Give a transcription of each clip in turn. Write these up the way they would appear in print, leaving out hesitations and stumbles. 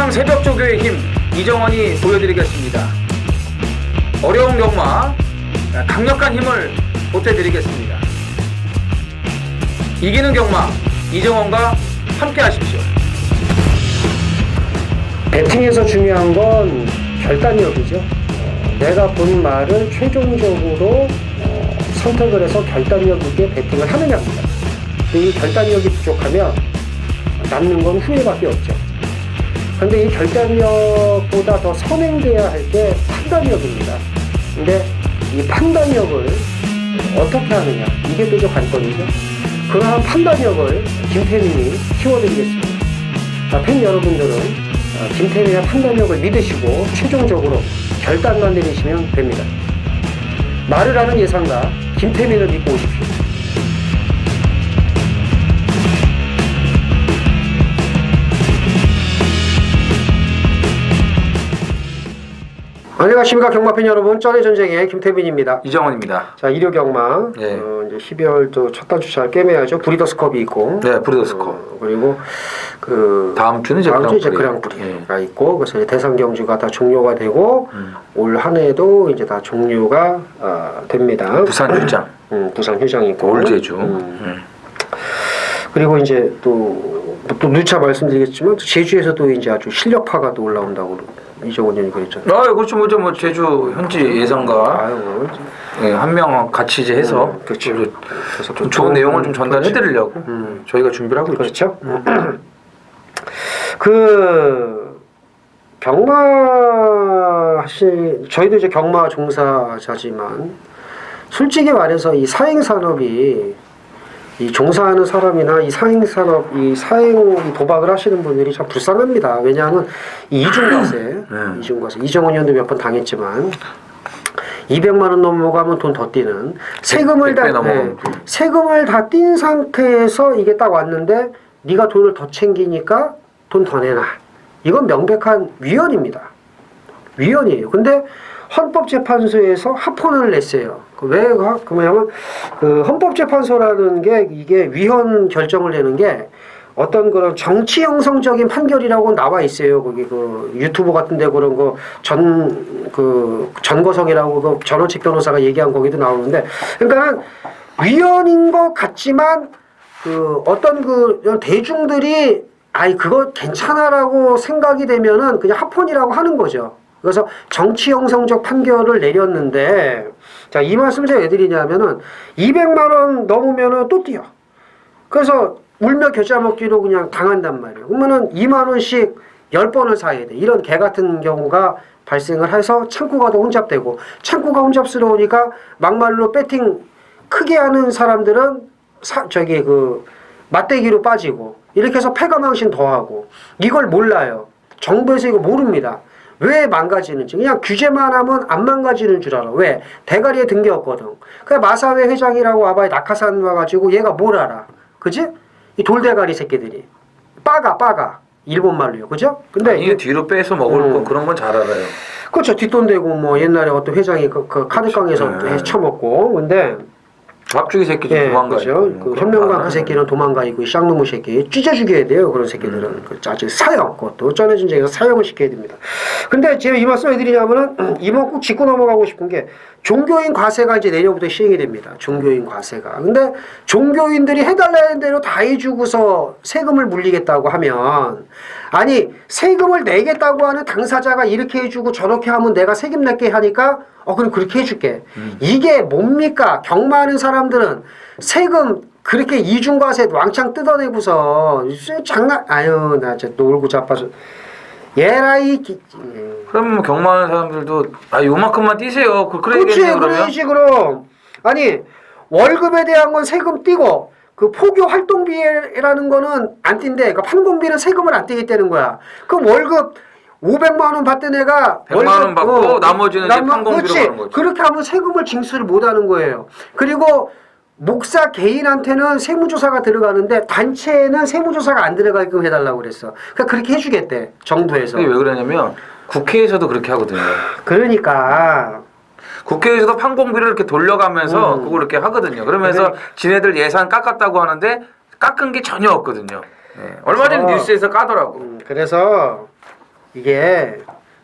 세상 새벽조교의 힘 이정원이 보여드리겠습니다. 어려운 경마 강력한 힘을 보태드리겠습니다. 이기는 경마 이정원과 함께 하십시오. 배팅에서 중요한 건 결단력이죠. 내가 본 말을 최종적으로 선택을 해서 결단력 있게 배팅을 하느냐입니다. 이 결단력이 부족하면 남는 건 후회밖에 없죠. 그런데 이 결단력보다 더 선행돼야 할 게 판단력입니다. 근데 이 판단력을 어떻게 하느냐, 이게 또 관건이죠. 그러한 판단력을 김태민이 키워드리겠습니다. 팬 여러분들은 김태민의 판단력을 믿으시고 최종적으로 결단만 내리시면 됩니다. 말을 하는 예상가 김태민을 믿고 오십시오. 안녕하십니까 경마팬 여러분, 쩐의 전쟁의 김태민입니다. 이정원입니다. 자, 일요 경마 네. 이제 12월 또 첫 단 주차를 꿰매야죠. 브리더스컵이 있고, 네, 브리더스컵. 그리고 그 다음 주는 이제 그랑프리가 있고, 그래서 이제 대상 경주가 다 종료가 되고 올 한 해도 이제 다 종료가 됩니다. 부산 휴장. 부산 휴장이 있고, 올제주. 그리고 이제 또 누차 말씀드리겠지만 제주에서도 이제 아주 실력파가 또 올라온다고 이정원 의원이 그랬잖아요. 아, 그렇죠. 뭐 제주 현지 예상가 한 명 같이 이제 해서 그렇죠. 그래서 좀 좋은 내용을 좀 전달해드리려고 저희가 준비를 하고 있죠. 그렇죠. 그 경마 저희도 이제 경마 종사자지만 솔직히 말해서 이 사행 산업이 이 종사하는 사람이나 이 사행 산업, 이 도박을 하시는 분들이 참 불쌍합니다. 왜냐하면 이 이중과세, 이정원 의원도 몇 번 당했지만 200만 원 넘어가면 돈 더 띄는 세금을 다 띈 상태에서 이게 딱 왔는데 네가 돈을 더 챙기니까 돈 더 내놔. 이건 명백한 위헌입니다. 위헌이에요. 근데 헌법재판소에서 합헌을 냈어요. 그러냐면 그 헌법재판소라는 게 이게 위헌 결정을 내는 게 어떤 그런 정치 형성적인 판결이라고 나와 있어요. 거기 그 유튜브 같은데 그런 거 전거석이라고 그 전원책 변호사가 얘기한 거기도 나오는데, 그러니까 위헌인 것 같지만 그 어떤 그 대중들이 아이 그거 괜찮아라고 생각이 되면은 그냥 합헌이라고 하는 거죠. 그래서 정치 형성적 판결을 내렸는데, 자, 이 말씀을 제가 왜 드리냐면은 200만 원 넘으면은 또 뛰어. 그래서 울며 겨자 먹기로 그냥 당한단 말이에요. 그러면은 2만 원씩 10번을 사야 돼. 이런 개 같은 경우가 발생을 해서 창구가 더 혼잡되고, 창구가 혼잡스러우니까 막말로 배팅 크게 하는 사람들은 맞대기로 빠지고, 이렇게 해서 패가망신 더하고, 이걸 몰라요. 정부에서 이거 모릅니다. 왜 망가지는지. 그냥 규제만 하면 안 망가지는 줄 알아. 왜? 대가리에 든 게 없거든. 그냥 마사회 회장이라고 와봐야 낙하산 와가지고 얘가 뭘 알아. 그지? 이 돌대가리 새끼들이. 빠가. 일본 말로요. 그죠? 근데 이게 뒤로 빼서 먹을 거 그런 건 잘 알아요. 그렇죠. 뒷돈 대고 뭐 옛날에 어떤 회장이 그 카드깡에서 쳐먹고. 근데 밥주기 새끼 좀 도망가요. 그렇죠. 그 현명관 그 새끼는 도망가 있고 쌍놈의 새끼 찢어 죽여야 돼요. 그런 새끼들은 아주 사형, 그것도 쩐의 전쟁에서 사형을 시켜야 됩니다. 근데 제가 이 말씀 해드리냐면은 이번 꼭 짚고 넘어가고 싶은 게 종교인 과세가 이제 내년부터 시행이 됩니다. 종교인 과세가. 근데 종교인들이 해달라는 대로 다 해주고서 세금을 물리겠다고 하면, 아니 세금을 내겠다고 하는 당사자가 이렇게 해주고 저렇게 하면 내가 세금 낼게 하니까 그럼 그렇게 해줄게. 이게 뭡니까? 경마하는 사람들은 세금 그렇게 이중과세 왕창 뜯어내고서 나 진짜 놀고 자빠져. 얘라이. 그럼 뭐 경마하는 사람들도 요만큼만 띄세요. 그러지 그럼. 아니 월급에 대한 건 세금 띄고 그 포교 활동비라는 거는 안 띈대. 그러니까 판공비는 세금을 안 띄겠다는 거야. 그럼 월급 500만 원 받던 애가 100만 원 받고 나머지는 이제 판공비로 가는 거지. 그렇게 하면 세금을 징수를 못 하는 거예요. 그리고 목사 개인한테는 세무조사가 들어가는데 단체에는 세무조사가 안 들어가게끔 해달라고 그랬어. 그러니까 그렇게 해주겠대, 정부에서. 왜 그러냐면 국회에서도 그렇게 하거든요. 그러니까 국회에서도 판공비를 이렇게 돌려가면서 그걸 이렇게 하거든요. 그러면서 지네들 예산 깎았다고 하는데 깎은 게 전혀 없거든요. 얼마 전에 뉴스에서 까더라고. 그래서 이게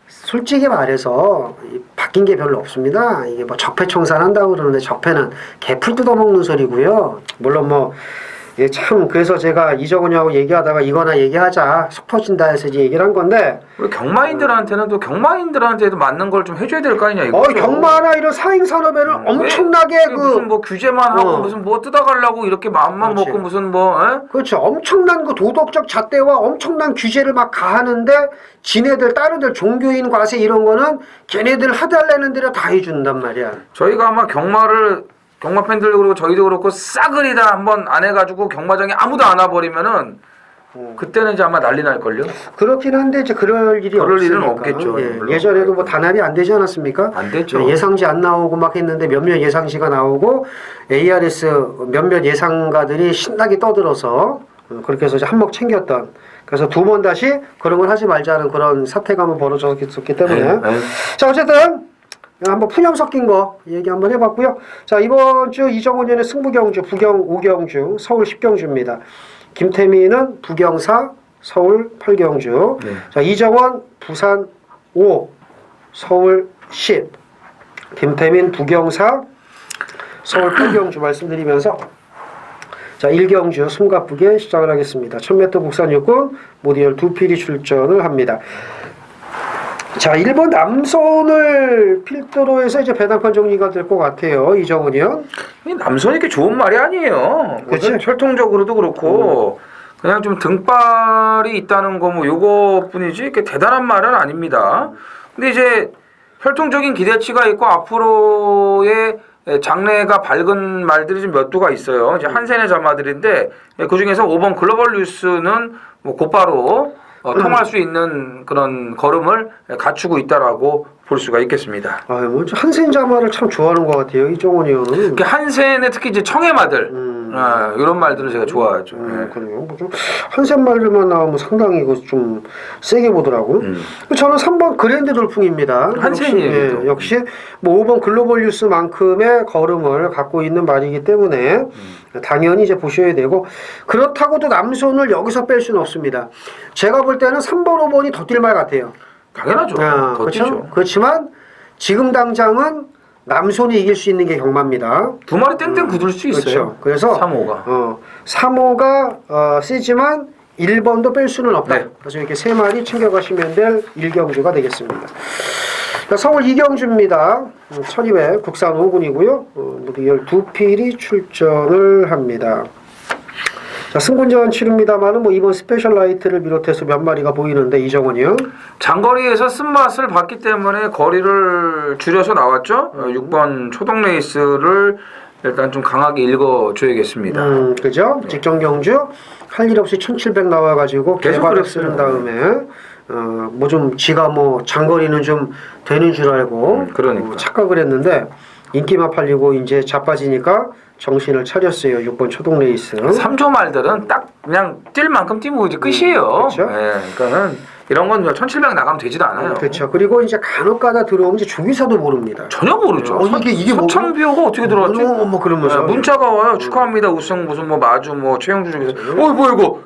솔직히 말해서 바뀐 게 별로 없습니다. 이게 뭐 적폐청산한다고 그러는데 적폐는 개풀 뜯어먹는 소리고요. 물론 뭐 예, 참 그래서 제가 이정훈이하고 얘기하다가 이거나 얘기하자 속 터진다 해서 이제 얘기를 한 건데 우리 경마인들한테는 또 경마인들한테도 맞는 걸 좀 해줘야 될 거 아니냐 이거. 경마나 이런 사행 산업에는 엄청나게 무슨 뭐 규제만 하고 무슨 뭐 뜯어가려고 이렇게 마음만 그렇지. 먹고 무슨 뭐 에? 그렇죠. 엄청난 그 도덕적 잣대와 엄청난 규제를 막 가하는데 지네들 다른들 종교인 과세 이런 거는 걔네들 하달라는 대로 다 해준단 말이야. 저희가 아마 경마 팬들도 그렇고 저희도 그렇고 싸그리다 한번 안 해가지고 경마장에 아무도 안 와버리면은 그때는 이제 아마 난리 날 걸요. 그렇긴 한데 이제 그럴 일이 그럴 없으니까. 일은 없겠죠. 물론. 예전에도 뭐 단합이 안 되지 않았습니까? 안 됐죠. 예상지 안 나오고 막 했는데 몇몇 예상시가 나오고 ARS 몇몇 예상가들이 신나게 떠들어서 그렇게 해서 이제 한몫 챙겼던. 그래서 두 번 다시 그런 걸 하지 말자는 그런 사태가 한번 벌어졌기 때문에. 네. 자 어쨌든 한번 푸념 섞인 거 얘기 한번 해봤고요. 자 이번 주 이정훈 의원의 승부경주 부경 5경주 서울 10경주입니다. 김태민은 부경 4 서울 8경주. 네. 자 이정원 부산 5 서울 10. 김태민 부경 4 서울 8경주 말씀드리면서 자 1경주 숨가쁘게 시작을 하겠습니다. 1000m 국산 육군 모디얼 두 필이 출전을 합니다. 자, 1번 남선을 필두로 해서 이제 배당판 정리가 될 것 같아요. 이정훈이요. 남선이 이렇게 좋은 말이 아니에요. 그치? 무슨 혈통적으로도 그렇고 그냥 좀 등발이 있다는 거 뭐 요거뿐이지 이렇게 대단한 말은 아닙니다. 근데 이제 혈통적인 기대치가 있고 앞으로의 장래가 밝은 말들이 좀 몇 두가 있어요. 이제 한센의 자마들인데 그 중에서 5번 글로벌 뉴스는 뭐 곧바로 통할 수 있는 그런 걸음을 갖추고 있다라고 볼 수가 있겠습니다. 뭐 한센 자마를 참 좋아하는 것 같아요. 이정훈 의원은. 한센의 특히 이제 청해마들 이런 말들을 제가 좋아하죠. 그래요. 뭐좀 한센 말들만 나오면 상당히 이거 좀 세게 보더라고요. 저는 3번 그랜드 돌풍입니다. 한센이에요. 역시 뭐 5번 글로벌 뉴스만큼의 걸음을 갖고 있는 말이기 때문에 당연히 이제 보셔야 되고 그렇다고도 남손을 여기서 뺄 수는 없습니다. 제가 볼 때는 3번, 5번이 더 뛸 말 같아요. 당연하죠. 더 그렇죠? 뛰죠. 그렇지만 지금 당장은 남손이 이길 수 있는 게 경마입니다. 두 마리 땡땡 굳을 수 있어요. 그렇죠. 그래서 3호가. 3호가 세지만 1번도 뺄 수는 없다. 네. 그래서 이렇게 세 마리 챙겨가시면 될 1경주가 되겠습니다. 자, 서울 2경주입니다. 1200 국산 5군이고요. 모두 12필이 출전을 합니다. 자, 승군전 치릅니다만은 뭐 이번 스페셜라이트를 비롯해서 몇 마리가 보이는데 이정원이요. 장거리에서 쓴맛을 봤기 때문에 거리를 줄여서 나왔죠. 6번 초동 레이스를 일단 좀 강하게 읽어줘야겠습니다. 그죠? 직전 경주 할 일 없이 1700 나와가지고 계속 개발을 그랬어요. 쓰는 다음에 뭐 좀 지가 뭐 장거리는 좀 되는 줄 알고 그러니까. 착각을 했는데 인기만 팔리고 이제 자빠지니까 정신을 차렸어요. 6번 초동 레이스. 3조 말들은 딱 그냥 뛸 만큼 뛰면 이제 끝이에요. 그렇죠. 예, 그러니까는 이런 건 1700 나가면 되지도 않아요. 그렇죠. 그리고 이제 간혹가다 들어오면 이제 조기사도 모릅니다. 전혀 모르죠. 이게 뭐 서창비호가 어떻게 들어왔지? 뭐 그러면서 문자가 와요. 축하합니다. 우승 무슨 뭐 마주 뭐 최영주 중에서 뭐야 이거?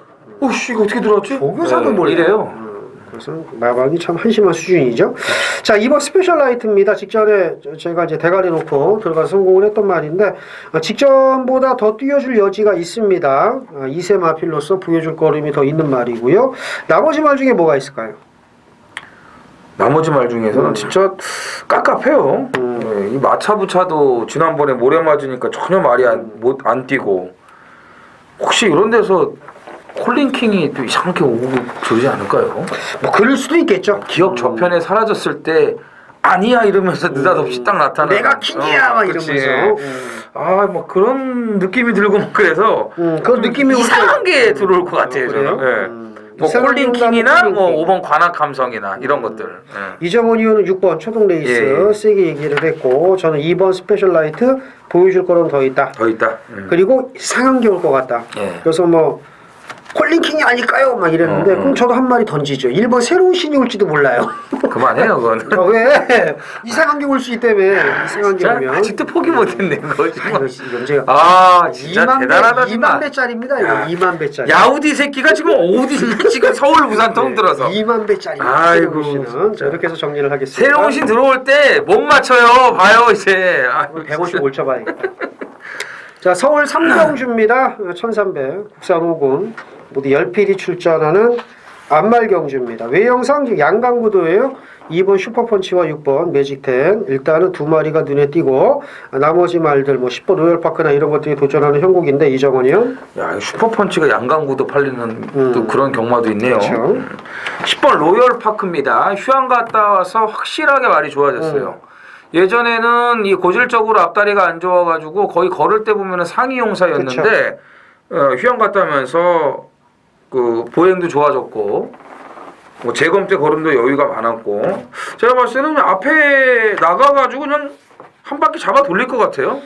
씨 이거 어떻게 들어왔지? 조교사도 몰라요. 이래요. 그래서 마방이 참 한심한 수준이죠. 자, 이번 스페셜라이트입니다. 직전에 제가 이제 대가리 놓고 들어가서 성공을 했던 말인데 직전보다 더 뛰어줄 여지가 있습니다. 2세 마필로서 보여줄 걸음이 더 있는 말이고요. 나머지 말 중에 뭐가 있을까요? 나머지 말 중에서는 진짜 깝깝해요. 이 마차부차도 지난번에 모래 맞으니까 전혀 말이 안 뛰고 혹시 이런 데서 콜린킹이 또 이상하게 오고 그러지 않을까요? 뭐 그럴 수도 있겠죠. 기억 저편에 사라졌을 때 아니야 이러면서 느닷없이 딱 나타나는 내가 킹이야 막 그렇지. 이러면서 뭐 그런 느낌이 들고 막 그래서 그 느낌이 이상한 게 들어올 것 같아요. 그래요? 저는. 예. 뭐 이상한 콜린킹이나 콜린킹. 뭐 5번 관악 감성이나 이런 것들. 예. 이정원 의원은 6번 초동 레이스 예. 세게 얘기를 했고 저는 2번 스페셜라이트 보여줄 거는 더 있다. 더 있다. 그리고 이상한 게 올 것 같다. 예. 그래서 뭐 콜린킹이 아닐까요? 막 이랬는데 그럼 저도 한 마리 던지죠. 1번 새로운 신이 올지도 몰라요. 그만해요, 그건. 왜? 이상한 게 올 수 있다며. 이상한 게 오면. 아직도 포기 못했네, 그거 지금. 연재가 진짜 대단하다, 2만 배짜리입니다. 이거 2만 배짜리. 야우디 새끼가 지금 어디 지금 서울 부산 통들어서 2만 배짜리. 아이고, 새로운 신은. 이렇게 해서 정리를 하겠습니다. 새로운 신 들어올 때 못 맞춰요. 봐요, 이제. 150 올쳐봐야겠다. 자, 서울 삼경주입니다. 1300 국산 5군 모두 10필이 출전하는 안말경주입니다. 외형상 양강구도예요. 2번 슈퍼펀치와 6번 매직텐. 일단은 두 마리가 눈에 띄고 나머지 말들 뭐 10번 로열파크나 이런 것들이 도전하는 형국인데 이정원이요. 야, 이 슈퍼펀치가 양강구도 팔리는 또 그런 경마도 있네요. 그렇죠. 10번 로열파크입니다. 휴양 갔다 와서 확실하게 말이 좋아졌어요. 예전에는 이 고질적으로 앞다리가 안 좋아가지고 거의 걸을 때 보면은 상위 용사였는데 휴양 갔다 오면서 그 보행도 좋아졌고 뭐 재검 때 걸음도 여유가 많았고 제가 봤을 때는 그냥 앞에 나가가지고 그냥 한 바퀴 잡아 돌릴 것 같아요.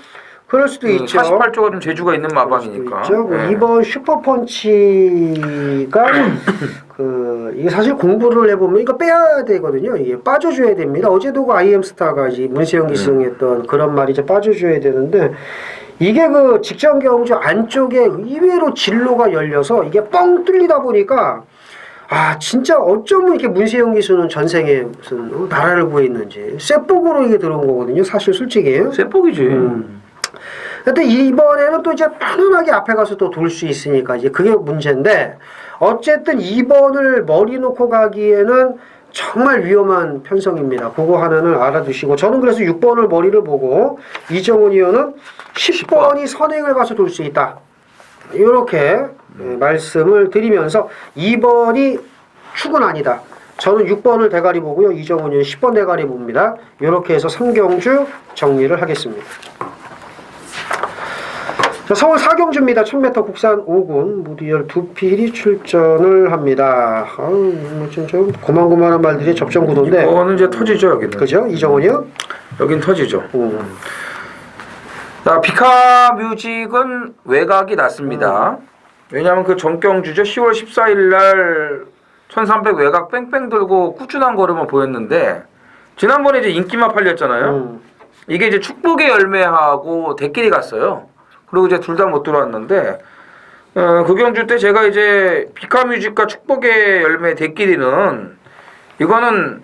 그럴 수도 있죠. 48조가 좀 재주가 있는 마방이니까. 네. 이번 슈퍼펀치가 이게 사실 공부를 해보면 이거 빼야 되거든요. 이게 빠져줘야 됩니다. 어제도 그 IM스타가 이제 문세영 기승했던 그런 말이 이제 빠져줘야 되는데 이게 그 직전 경주 안쪽에 의외로 진로가 열려서 이게 뻥 뚫리다 보니까 진짜 어쩌면 이렇게 문세영 기수는 전생에 무슨 나라를 구했는지 쇠복으로 이게 들어온 거거든요. 사실 솔직히. 쇠복이지. 근데 이번에는 또 이제 편안하게 앞에 가서 또 돌 수 있으니까 이제 그게 문제인데 어쨌든 2번을 머리 놓고 가기에는 정말 위험한 편성입니다. 그거 하나는 알아두시고 저는 그래서 6번을 머리를 보고 이정훈 의원은 10번이 선행을 가서 돌 수 있다. 이렇게 말씀을 드리면서 2번이 축은 아니다. 저는 6번을 대가리 보고요. 이정훈 의원 10번 대가리 봅니다. 이렇게 해서 3경주 정리를 하겠습니다. 자, 서울 4경주입니다. 1000m 국산 5군 모두 12필이 출전을 합니다. 좀 고만고만한 말들이 접전 구도인데 이거는 이제 터지죠, 여기는. 그죠? 이정원이요? 여긴 터지죠. 자, 비카 뮤직은 외곽이 났습니다. 왜냐하면 그 전경주죠. 10월 14일 날 1300 외곽 뺑뺑 돌고 꾸준한 걸음을 보였는데 지난번에 이제 인기만 팔렸잖아요. 이게 이제 축복의 열매하고 대끼리 갔어요. 그리고 이제 둘 다 못 들어왔는데 그 경주 때 제가 이제 비카뮤직과 축복의 열매 대끼리는 이거는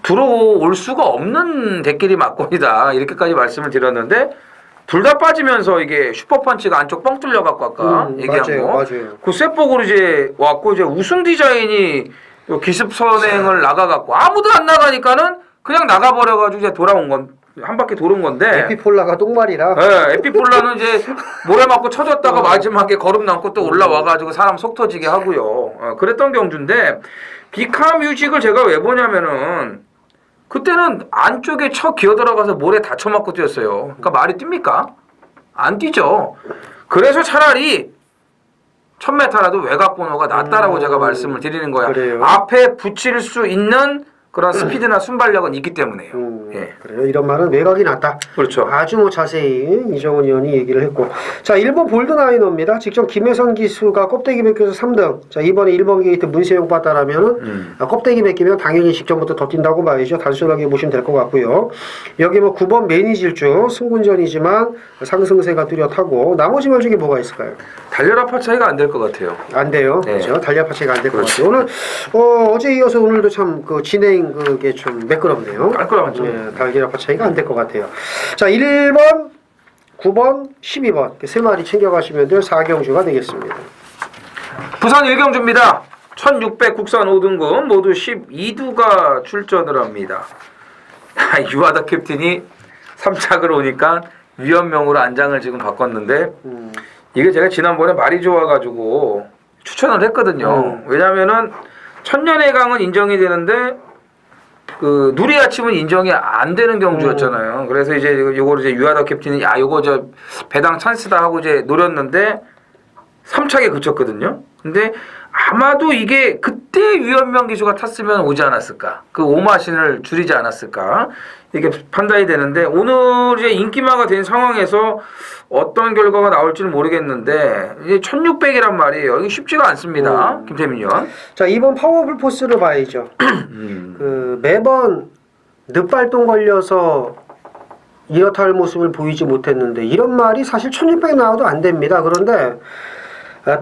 들어올 수가 없는 대끼리 막권이다 이렇게까지 말씀을 드렸는데 둘 다 빠지면서 이게 슈퍼펀치가 안쪽 뻥 뚫려갖고 아까 얘기한 거 맞아요. 그 쇠복으로 이제 왔고 이제 우승 디자인이 기습 선행을 나가갖고 아무도 안 나가니까는 그냥 나가버려가지고 이제 돌아온 건 한 바퀴 도는 건데 에피폴라가 똥말이라 에피폴라는 이제 모래 맞고 쳐졌다가 마지막에 걸음 남고 또 올라와가지고 사람 속 터지게 하고요. 그랬던 경주인데 비카 뮤직을 제가 왜 보냐면은 그때는 안쪽에 쳐 기어 들어가서 모래 다쳐 맞고 뛰었어요. 그러니까 말이 뜁니까? 안 뛰죠. 그래서 차라리 1000m라도 외곽 번호가 낫다라고 제가 말씀을 드리는 거야. 그래요. 앞에 붙일 수 있는 그런 스피드나 순발력은 있기 때문에요. 예. 그래요. 이런 말은 외곽이 낫다. 그렇죠. 아주 뭐 자세히 이정훈 의원이 얘기를 했고. 자, 1번 볼드나이너입니다. 직접 김혜선 기수가 껍데기 벗겨서 3등. 자, 이번에 1번 게이트 문세영 빠따라면은 껍데기 벗기면 당연히 직전부터 더 뛴다고 봐야죠. 단순하게 보시면 될 것 같고요. 여기 뭐 9번 매니질주 승군전이지만 상승세가 뚜렷하고 나머지 말 중에 뭐가 있을까요? 달려라 차이가 안 될 것 같아요. 안 돼요. 네. 그렇죠. 달려파 차이가 안 될 것 같아요. 오늘 어제 이어서 오늘도 참 그 진행 그게 좀 매끄럽네요. 깔끔하죠. 네, 달려파 차이가 안 될 것 같아요. 자, 1번, 9번, 12번 이렇게 세 마리 챙겨가시면 될 4경주가 되겠습니다. 부산 1경주입니다. 1600 국산 5등급 모두 12두가 출전을 합니다. 유아다 캡틴이 3착을 오니까 위원명으로 안장을 지금 바꿨는데 이게 제가 지난번에 말이 좋아가지고 추천을 했거든요. 왜냐면은 천년의 강은 인정이 되는데 그 누리 아침은 인정이 안 되는 경주였잖아요. 그래서 이제 요거를 이제 유아다 캡틴이 요거 저 배당 찬스다 하고 이제 노렸는데 3착에 그쳤거든요. 근데 아마도 이게 그때 위헌명 기수가 탔으면 오지 않았을까? 그 오마신을 줄이지 않았을까? 이게 판단이 되는데 오늘 이제 인기마가 된 상황에서 어떤 결과가 나올지는 모르겠는데 이제 1600이란 말이에요. 이게 쉽지가 않습니다. 김태민 의원. 자, 이번 파워풀 포스를 봐야죠. 그 매번 늑발동 걸려서 이렇다 할 모습을 보이지 못했는데 이런 말이 사실 1600 나와도 안 됩니다. 그런데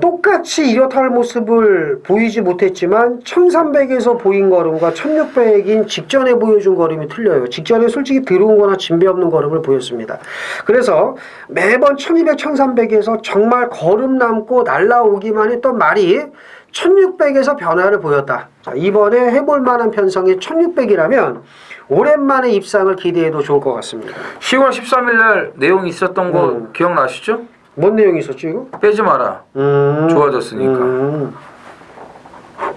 똑같이 이렇다 할 모습을 보이지 못했지만 1300에서 보인 걸음과 1600인 직전에 보여준 걸음이 틀려요. 직전에 솔직히 들어온 거나 진배 없는 걸음을 보였습니다. 그래서 매번 1200, 1300에서 정말 걸음 남고 날라오기만 했던 말이 1600에서 변화를 보였다. 자, 이번에 해볼 만한 편성이 1600이라면 오랜만에 입상을 기대해도 좋을 것 같습니다. 10월 13일 날 내용이 있었던 거 기억나시죠? 뭔 내용이 있었지 이거? 빼지 마라. 좋아졌으니까.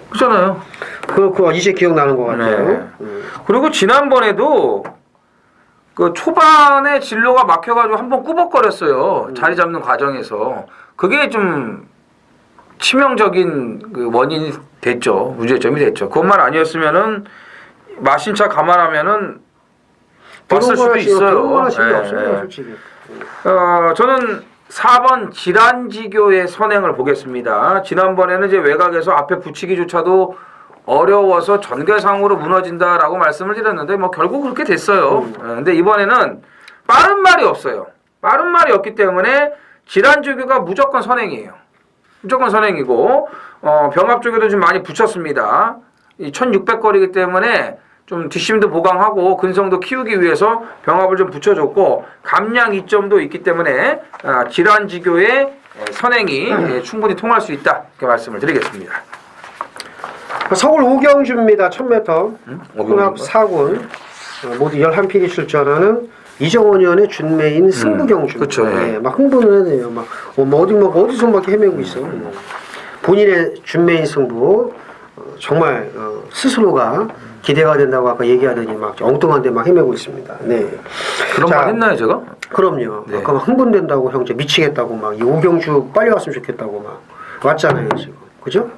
그렇잖아요. 그렇고 이제 기억나는 것 같아요. 네. 그리고 지난번에도 그 초반에 진로가 막혀가지고 한번 꾸벅거렸어요. 자리 잡는 과정에서. 그게 좀 치명적인 그 원인이 됐죠. 문제점이 됐죠. 그것만 아니었으면은 마신차 감안하면은 봤을 수도 있어요. 없습니다, 네. 솔직히. 저는 4번 질환지교의 선행을 보겠습니다. 지난번에는 이제 외곽에서 앞에 붙이기조차도 어려워서 전개상으로 무너진다라고 말씀을 드렸는데 뭐 결국 그렇게 됐어요. 근데 이번에는 빠른 말이 없어요. 빠른 말이 없기 때문에 질환지교가 무조건 선행이에요. 무조건 선행이고 병합조교도 좀 많이 붙였습니다. 이 1600거리이기 때문에 좀 뒷심도 보강하고 근성도 키우기 위해서 병합을 좀 붙여줬고 감량 이점도 있기 때문에 질환지교의 선행이 충분히 통할 수 있다 이렇게 말씀을 드리겠습니다. 서울 오경주입니다. 1000m 혼합 4군 모두 11필이 출전하는 이정원 의원의 준매인 승부경주. 그쵸, 예. 네, 막 흥분을 해야 돼요. 막 어디서 막 헤매고 있어. 본인의 준매인 승부 정말 스스로가 기대가 된다고 아까 얘기하더니 막 엉뚱한데 막 헤매고 있습니다. 네. 그런 말 했나요 제가? 그럼요. 네. 아까 막 흥분된다고 형제 미치겠다고 막 이 오경주 빨리 왔으면 좋겠다고 막 왔잖아요 지금. 그죠?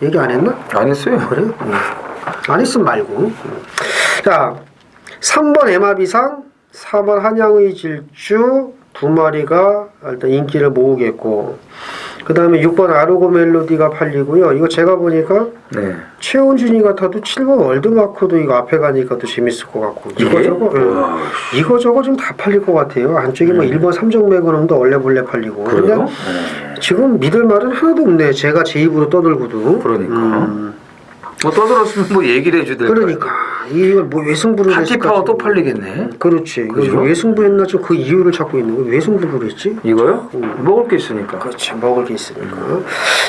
얘기 안 했나? 안 했어요. 그래요? 안 했으면 말고. 자, 3번 에마비상, 4번 한양의 질주 두 마리가 일단 인기를 모으겠고 그 다음에 6번 아르고 멜로디가 팔리고요. 이거 제가 보니까 네. 최원준이가 타도 7번 월드마크도 이거 앞에 가니까 또 재밌을 것 같고 이거저거 좀 다 팔릴 것 같아요. 안쪽에 뭐 1번 삼정매그넘도 얼레벌레 팔리고 근데 지금 믿을 말은 하나도 없네. 제가 제 입으로 떠들고도 그러니까 뭐 떠들었으면 뭐 얘기를 해주들. 그러니까 이걸 뭐 외승부를 파티파워 또 팔리겠네. 그렇지. 그죠? 이거 외승부했나 좀 그 이유를 찾고 있는 거. 왜 승부를 했지? 이거요? 먹을 게 있으니까. 그렇지. 먹을 게 있으니까.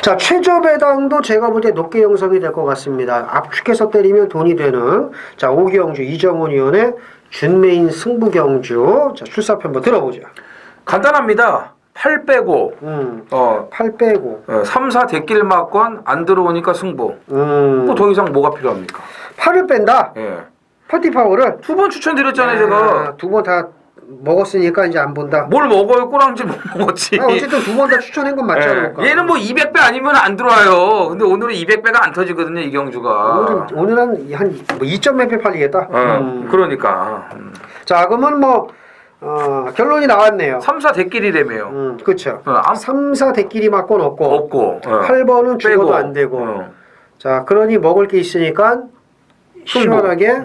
자, 최저 배당도 제가 볼 때 높게 형성이 될 것 같습니다. 압축해서 때리면 돈이 되는 자, 오경주 이정원 의원의 준매인 승부경주. 자, 출사표 한번 들어보죠. 간단합니다. 8 빼고 8 빼고 3, 4 대길 막건 안 들어오니까 승부. 뭐 더 이상 뭐가 필요합니까? 8을 뺀다. 예. 파티파워를 2번 추천드렸잖아요, 제가. 두 번 다 먹었으니까 이제 안 본다. 뭘 먹어요? 꼬랑지 못 먹었지. 어쨌든 두 번 다 추천한 건 맞잖아. 예. 얘는 뭐 200배 아니면 안 들어와요. 근데 오늘은 200배가 안 터지거든요, 이경주가. 오늘은 한 2점 몇 배 팔리겠다. 그러니까. 자, 그러면 뭐 결론이 나왔네요. 3, 4 대길이라며요. 그렇죠. 3, 4 대끼리 맞고는 없고 8번은 죽어도 안 되고 자, 그러니 먹을 게 있으니까 시원하게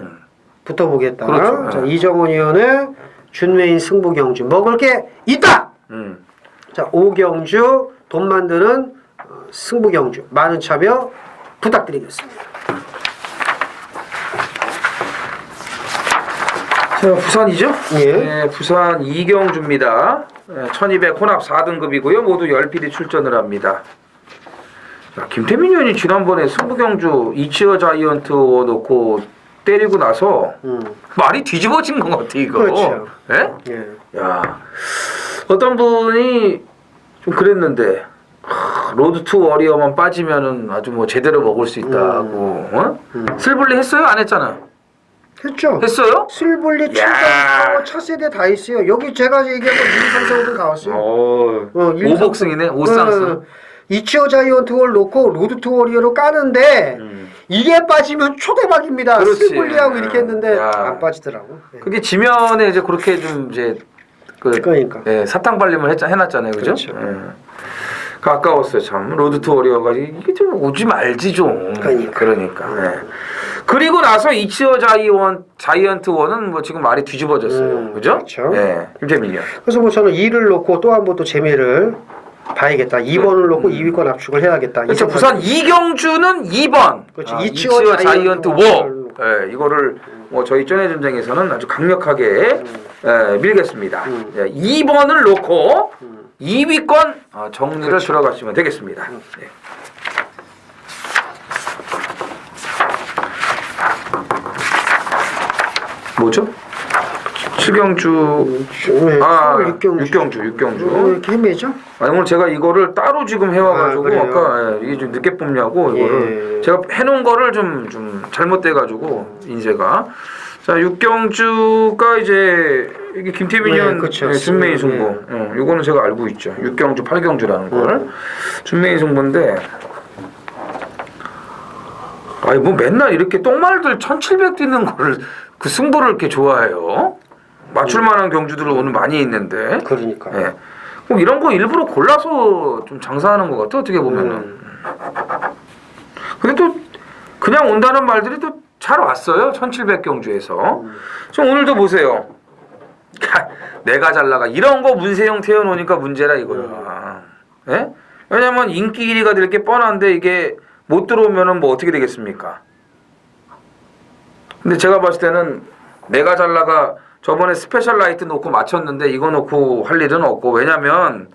붙어보겠다. 그렇죠. 자, 이정원 의원의 준매인 승부경주 먹을 게 있다. 자, 오경주 돈 만드는 승부경주 많은 참여 부탁드리겠습니다. 자, 부산이죠? 예. 네, 부산 이경주입니다. 1200 혼합 4등급이고요. 모두 10필이 출전을 합니다. 자, 김태민 의원이 지난번에 승부경주 이치어 자이언트 놓고 때리고 나서 말이 뒤집어진 것 같아, 이거. 그렇죠. 예? 예. 야, 어떤 분이 좀 그랬는데 로드 투 워리어만 빠지면은 아주 뭐 제대로 먹을 수 있다고. 슬블리 했어요? 안 했잖아요. 했죠. 했어요? 슬블리 출전 차세대 다 있어요. 여기 제가 얘기한 거 2, 3, 4, 5도 다 왔어요. 5복승이네. 5쌍승. 이치어 자이언트를 놓고 로드 투 워리어로 까는데 이게 빠지면 초대박입니다. 그렇지. 스불리하고 이렇게 했는데 야. 안 빠지더라고. 예. 그게 지면에 이제 그렇게 좀 이제 그러니까. 예, 사탕 발림을 해놨잖아요, 그죠? 그렇죠. 예. 그 아까웠어요, 참. 로드 투 워리어가 이게 좀 오지 말지 좀. 그러니까. 예. 그리고 나서 이치어 자이언트 원은 뭐 지금 말이 뒤집어졌어요, 그죠? 그렇죠. 예, 김재민이요. 그래서 뭐 저는 2를 놓고 또 한 번 또 재미를 봐야겠다. 2번을 놓고 2위권 압축을 해야겠다. 그렇죠. 부산 이경주는 2번. 그렇죠. 이치어 자이언트 워. 예, 이거를 뭐 저희 쩐의 전쟁에서는 아주 강력하게 밀겠습니다. 예, 2번을 놓고 2위권 정리를 그렇죠. 들어가시면 되겠습니다. 네. 뭐죠? 칠경주 네, 육경주. 이렇게 헤매죠? 아니 오늘 제가 이거를 따로 지금 해와가지고 그래요? 아까 이게 좀 늦게 뽑냐고 이거를 제가 해놓은 거를 좀 잘못돼가지고 인쇄가 자 육경주가 이제 이게 김태민 의원 그쵸. 준매인 승부 이거는 제가 알고 있죠. 육경주 8경주라는 걸 준매인 승부인데 아니 뭐 맨날 이렇게 똥말들 1700 뛰는 거를 그 승부를 이렇게 좋아해요. 맞출만한 경주들을 오늘 많이 있는데. 그러니까. 예. 꼭 이런 거 일부러 골라서 좀 장사하는 것 같아 어떻게 보면은. 근데 또 그냥 온다는 말들이 또 잘 왔어요. 1700 경주에서. 좀 오늘도 보세요. 내가 잘 나가 이런 거 문세영 태워놓으니까 문제라 이거야. 예? 왜냐면 인기 1위가 될 게 뻔한데 이게 못 들어오면은 뭐 어떻게 되겠습니까? 근데 제가 봤을 때는 내가 잘 나가 저번에 스페셜 라이트 놓고 맞췄는데 이거 놓고 할 일은 없고 왜냐면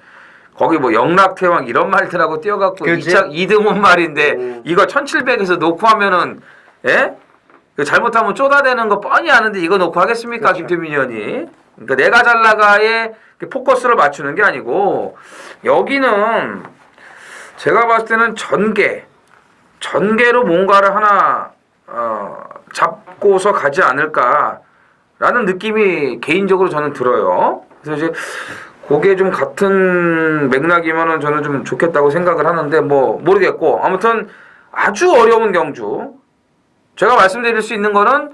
거기 뭐 영락태왕 이런 말들하고 뛰어갖고 2등원 말인데 이거 1700에서 놓고 하면은 예? 잘못하면 쪼다대는 거 뻔히 아는데 이거 놓고 하겠습니까? 그렇죠. 김태민 의원이. 그러니까 내가 잘 나가에 포커스를 맞추는 게 아니고 여기는 제가 봤을 때는 전개로 뭔가를 하나 잡고서 가지 않을까라는 느낌이 개인적으로 저는 들어요. 그래서 이제 그게 좀 같은 맥락이면은 저는 좀 좋겠다고 생각을 하는데 뭐 모르겠고 아무튼 아주 어려운 경주 제가 말씀드릴 수 있는 거는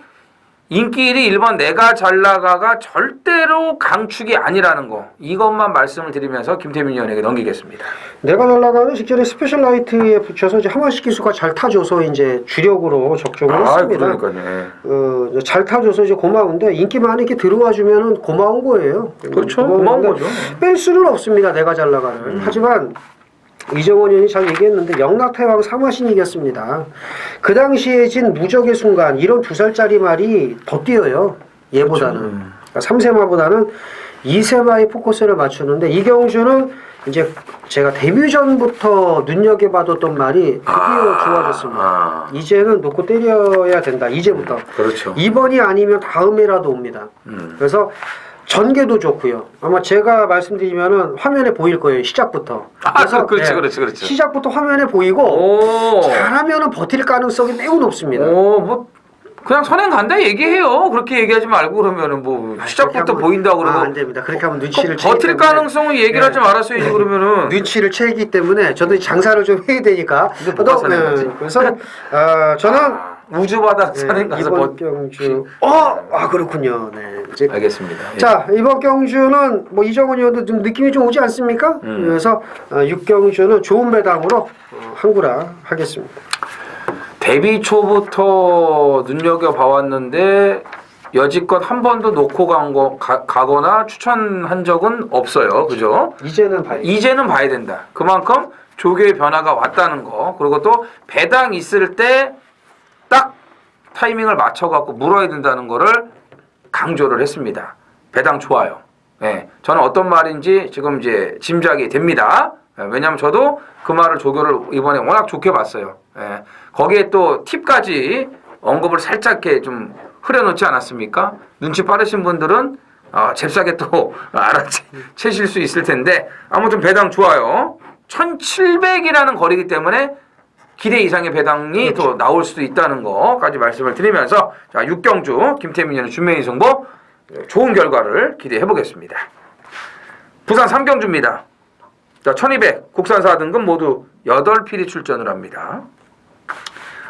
인기 1위 1번 내가 잘 나가가 절대로 강축이 아니라는 거 이것만 말씀을 드리면서 김태민 의원에게 넘기겠습니다. 내가 잘 나가는 직전에 스페셜 라이트에 붙여서 이제 하만식 기수가 잘 타줘서 이제 주력으로 적중을 했습니다. 그러니까요. 잘 타줘서 이제 고마운데 인기만 이렇게 들어와 주면은 고마운 거예요. 그렇죠. 고마운 거죠. 뺄 수는 없습니다. 내가 잘 나가는. 하지만 이정원 의원이 잘 얘기했는데 영락태왕 사마신이 이겼습니다. 그 당시에 진 무적의 순간 이런 2살짜리 말이 더 뛰어요. 얘보다는. 그렇죠. 그러니까 3세마보다는 2세마의 포커스를 맞추는데 이경주는 이제 제가 데뷔 전부터 눈여겨봐뒀던 말이 드디어 좋아졌습니다. 이제는 놓고 때려야 된다. 이제부터. 그렇죠. 2번이 아니면 다음에라도 옵니다. 그래서 전개도 좋고요. 아마 제가 말씀드리면은 화면에 보일 거예요. 시작부터. 그렇지. 시작부터 화면에 보이고 잘하면은 버틸 가능성이 매우 높습니다. 뭐 그냥 선행 간다 얘기해요. 그렇게 얘기하지 말고 그러면은 뭐 시작부터 보인다고 그러면 안 됩니다. 그렇게 하면 눈치를 버틸 가능성을 얘기를 하지 말았어야지 그러면은 눈치를 채기 때문에 저도 장사를 좀 해야 되니까. 그래서 저는 우주바다 선행 가서 이번 경주 그렇군요. 네. 이제 알겠습니다. 자 이번 경주는 뭐 이정원 의원도 좀 느낌이 좀 오지 않습니까? 그래서 6경주는 좋은 배당으로 항구라 하겠습니다. 데뷔 초부터 눈여겨봐왔는데 여지껏 한 번도 놓고 가거나 추천한 적은 없어요. 그죠? 이제는 봐야 된다. 그만큼 조교의 변화가 왔다는 거. 그리고 또 배당 있을 때 딱 타이밍을 맞춰갖고 물어야 된다는 거를 강조를 했습니다. 배당 좋아요. 네, 저는 어떤 말인지 지금 이제 짐작이 됩니다. 왜냐하면 저도 그 말을 조교를 이번에 워낙 좋게 봤어요. 거기에 또 팁까지 언급을 살짝 이렇게 좀 흐려놓지 않았습니까? 눈치 빠르신 분들은 잽싸게 또 알아채실 수 있을 텐데 아무튼 배당 좋아요. 1700이라는 거리이기 때문에 기대 이상의 배당이 또 나올 수도 있다는 거까지 말씀을 드리면서 자 6경주 김태민 의원의 준매인 승부 좋은 결과를 기대해 보겠습니다. 부산 3경주입니다. 자, 1200 국산 4등급 모두 8필이 출전을 합니다.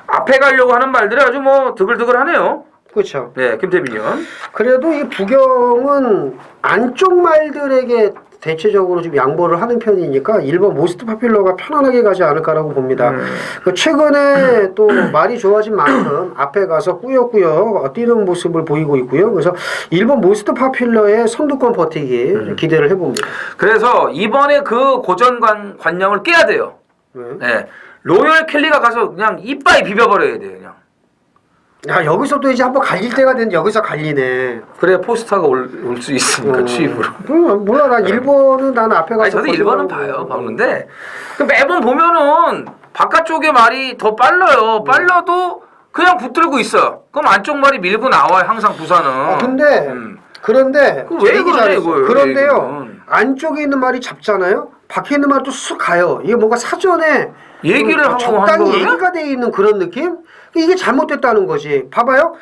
앞에 가려고 하는 말들이 아주 뭐 드글드글하네요. 그렇죠. 네, 김태민 의원. 그래도 이 부경은 안쪽 말들에게 대체적으로 좀 양보를 하는 편이니까 일본 모스트 파퓰러가 편안하게 가지 않을까라고 봅니다. 최근에 또 말이 좋아진 만큼 앞에 가서 꾸역꾸역 뛰는 모습을 보이고 있고요. 그래서 일본 모스트 파퓰러의 선두권 버티기 기대를 해봅니다. 그래서 이번에 그 고정관념을 깨야 돼요. 네. 로열 켈리가 가서 그냥 이빨 비벼버려야 돼요. 그냥. 야, 여기서 또 이제 한번 갈릴 때가 됐는데 여기서 갈리네. 그래야 포스타가 올 수 있으니까 취입으로. 몰라, 난 일본은 난 앞에 가서. 아니, 저도 일본은 봐요. 보는데 매번 보면은 바깥쪽의 말이 더 빨라요. 빨라도 그냥 붙들고 있어요. 그럼 안쪽 말이 밀고 나와요. 항상 부산은. 그런데 왜 그러냐 이거예요. 그런데요. 안쪽에 있는 말이 잡잖아요. 밖에 있는 말도 쑥 가요. 이게 뭔가 사전에 얘기를 하고 적당히 얘기가 돼 있는 그런 느낌? 이게 잘못됐다는 거지. 봐봐요.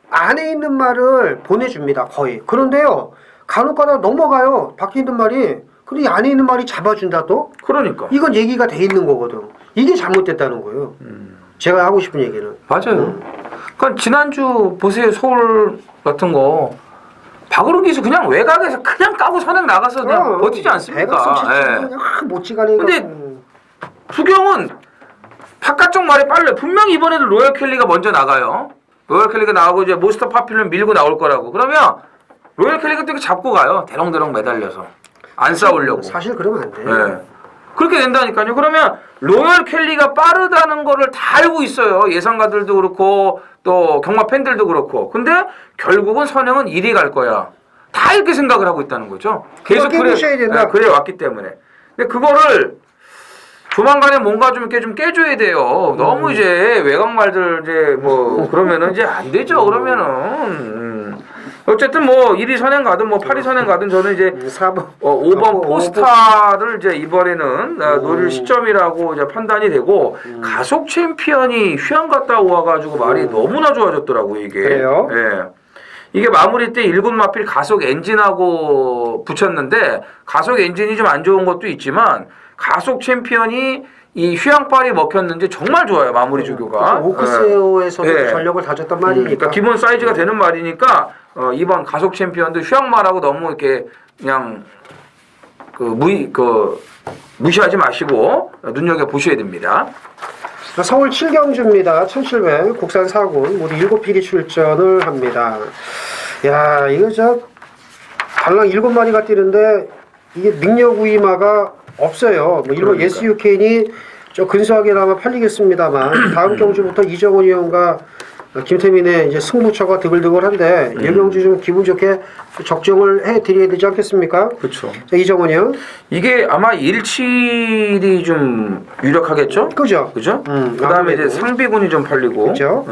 안에 있는 말을 보내줍니다. 거의. 그런데요. 간혹가다 넘어가요. 밖에 있는 말이. 근데 이 안에 있는 말이 잡아준다 또? 그러니까. 이건 얘기가 돼 있는 거거든. 이게 잘못됐다는 거예요. 제가 하고 싶은 얘기는. 맞아요. 그러니까 지난주 보세요. 서울 같은 거. 박으로 기수 그냥 외곽에서 그냥 까고 선행 나가서 그냥 버티지 않습니까? 예. 못지간에. 근데 부경은 바깥쪽 말이 빨라요. 분명히 이번에도 로열 켈리가 먼저 나가요. 로열 켈리가 나가고 이제 모스터 파퓰러는 밀고 나올 거라고. 그러면 로열 켈리가 또 이렇게 잡고 가요. 대롱대롱 매달려서. 안 싸우려고. 사실 그러면 안 돼. 네. 그렇게 된다니까요. 그러면 로열 켈리가 빠르다는 거를 다 알고 있어요. 예상가들도 그렇고 또 경마 팬들도 그렇고. 근데 결국은 선행은 1위 갈 거야. 다 이렇게 생각을 하고 있다는 거죠. 계속 그래 왔기 때문에. 근데 그거를 조만간에 뭔가 좀 이렇게 좀 깨줘야 돼요. 너무 이제 외곽말들 이제 뭐 그러면은 이제 안 되죠. 그러면은 어쨌든 뭐 1위 선행 가든 뭐 8위 선행 가든 저는 이제 5번 포스타를 이제 이번에는 노릴 시점이라고 이제 판단이 되고 가속 챔피언이 휴양 갔다 와가지고 말이 너무나 좋아졌더라고 이게. 그래요? 예. 이게 마무리 때 1군 마필 가속 엔진하고 붙였는데 가속 엔진이 좀 안 좋은 것도 있지만 가속 챔피언이 이 휴양발이 먹혔는지 정말 좋아요. 마무리 주교가. 오크스에어에서도 전력을 다졌단 말이니까. 그러니까 기본 사이즈가 되는 말이니까 이번 가속 챔피언도 휴양말하고 너무 이렇게 그냥 무시하지 마시고 눈여겨 보셔야 됩니다. 서울 7경주입니다. 1700 국산 4군 모두 7필이 출전을 합니다. 야, 이거 달랑 7마리가 뛰는데 이게 능력 우위마가 없어요. 뭐 일본 예스 유케인이 좀 근소하게나마 팔리겠습니다만 다음 경주부터 이정원 의원과 김태민의 이제 승부처가 드글드글한데 이 경주 좀 기분 좋게 적정을 해드려야 되지 않겠습니까? 그렇죠. 이정원 의원. 이게 아마 17이 좀 유력하겠죠? 그죠? 그죠? 그다음에 이제 상비군이 좀 팔리고. 그죠?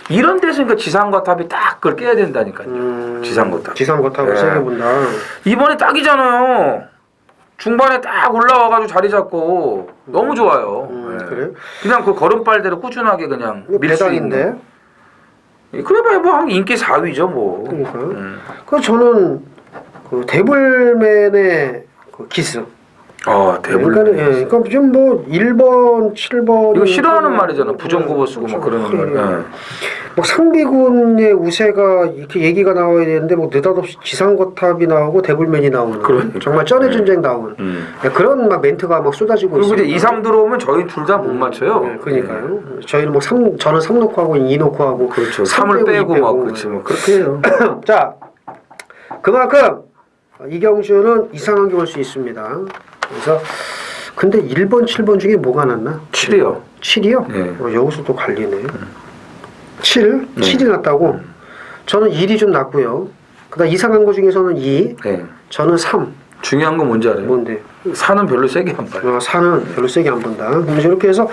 이런 데서 그러니까 지상거탑이 딱 그걸 깨야 된다니까요. 지상거탑. 지상거탑을 세게 본다. 이번에 딱이잖아요. 중반에 딱 올라와가지고 자리 잡고 너무 좋아요. 그래요? 그냥 그 걸음발대로 꾸준하게 그냥 밀 수 있는. 그래봐야 뭐 한 인기 4위죠 뭐. 그러니까요. 그 저는 그 데블맨의 그 기스. 데블맨. 그러니까 좀 뭐 1번, 7번. 이거 싫어하는 말이잖아. 부정국어 쓰고 막 그러는 말. 뭐 상비군의 우세가 이렇게 얘기가 나와야 되는데 뭐 느닷없이 지상거탑이 나오고 데블맨이 나오는. 그러니까. 정말 쩐의 전쟁 나온. 그런 막 멘트가 막 쏟아지고 있어요. 그리고 이제 2, 3 들어오면 저희 둘 다 못 맞춰요. 그러니까요. 저희는 뭐 저는 3 놓고 하고 2 놓고 하고. 그렇죠. 3을 빼고 막 그렇지 뭐 그렇게 해요. 자, 그만큼 이경주는 이상한 게 올 수 있습니다. 그래서 근데 1번, 7번 중에 뭐가 낫나? 7이요. 7이요? 네. 여기서 또 갈리네. 7? 7이 낫다고? 저는 1이 좀 낫고요. 그다음 이상한 거 중에서는 2. 네. 저는 3. 중요한 건 뭔지 알아요? 뭔데? 4는 별로 세게 안 봐요. 4는 별로 세게 안 본다. 이렇게 해서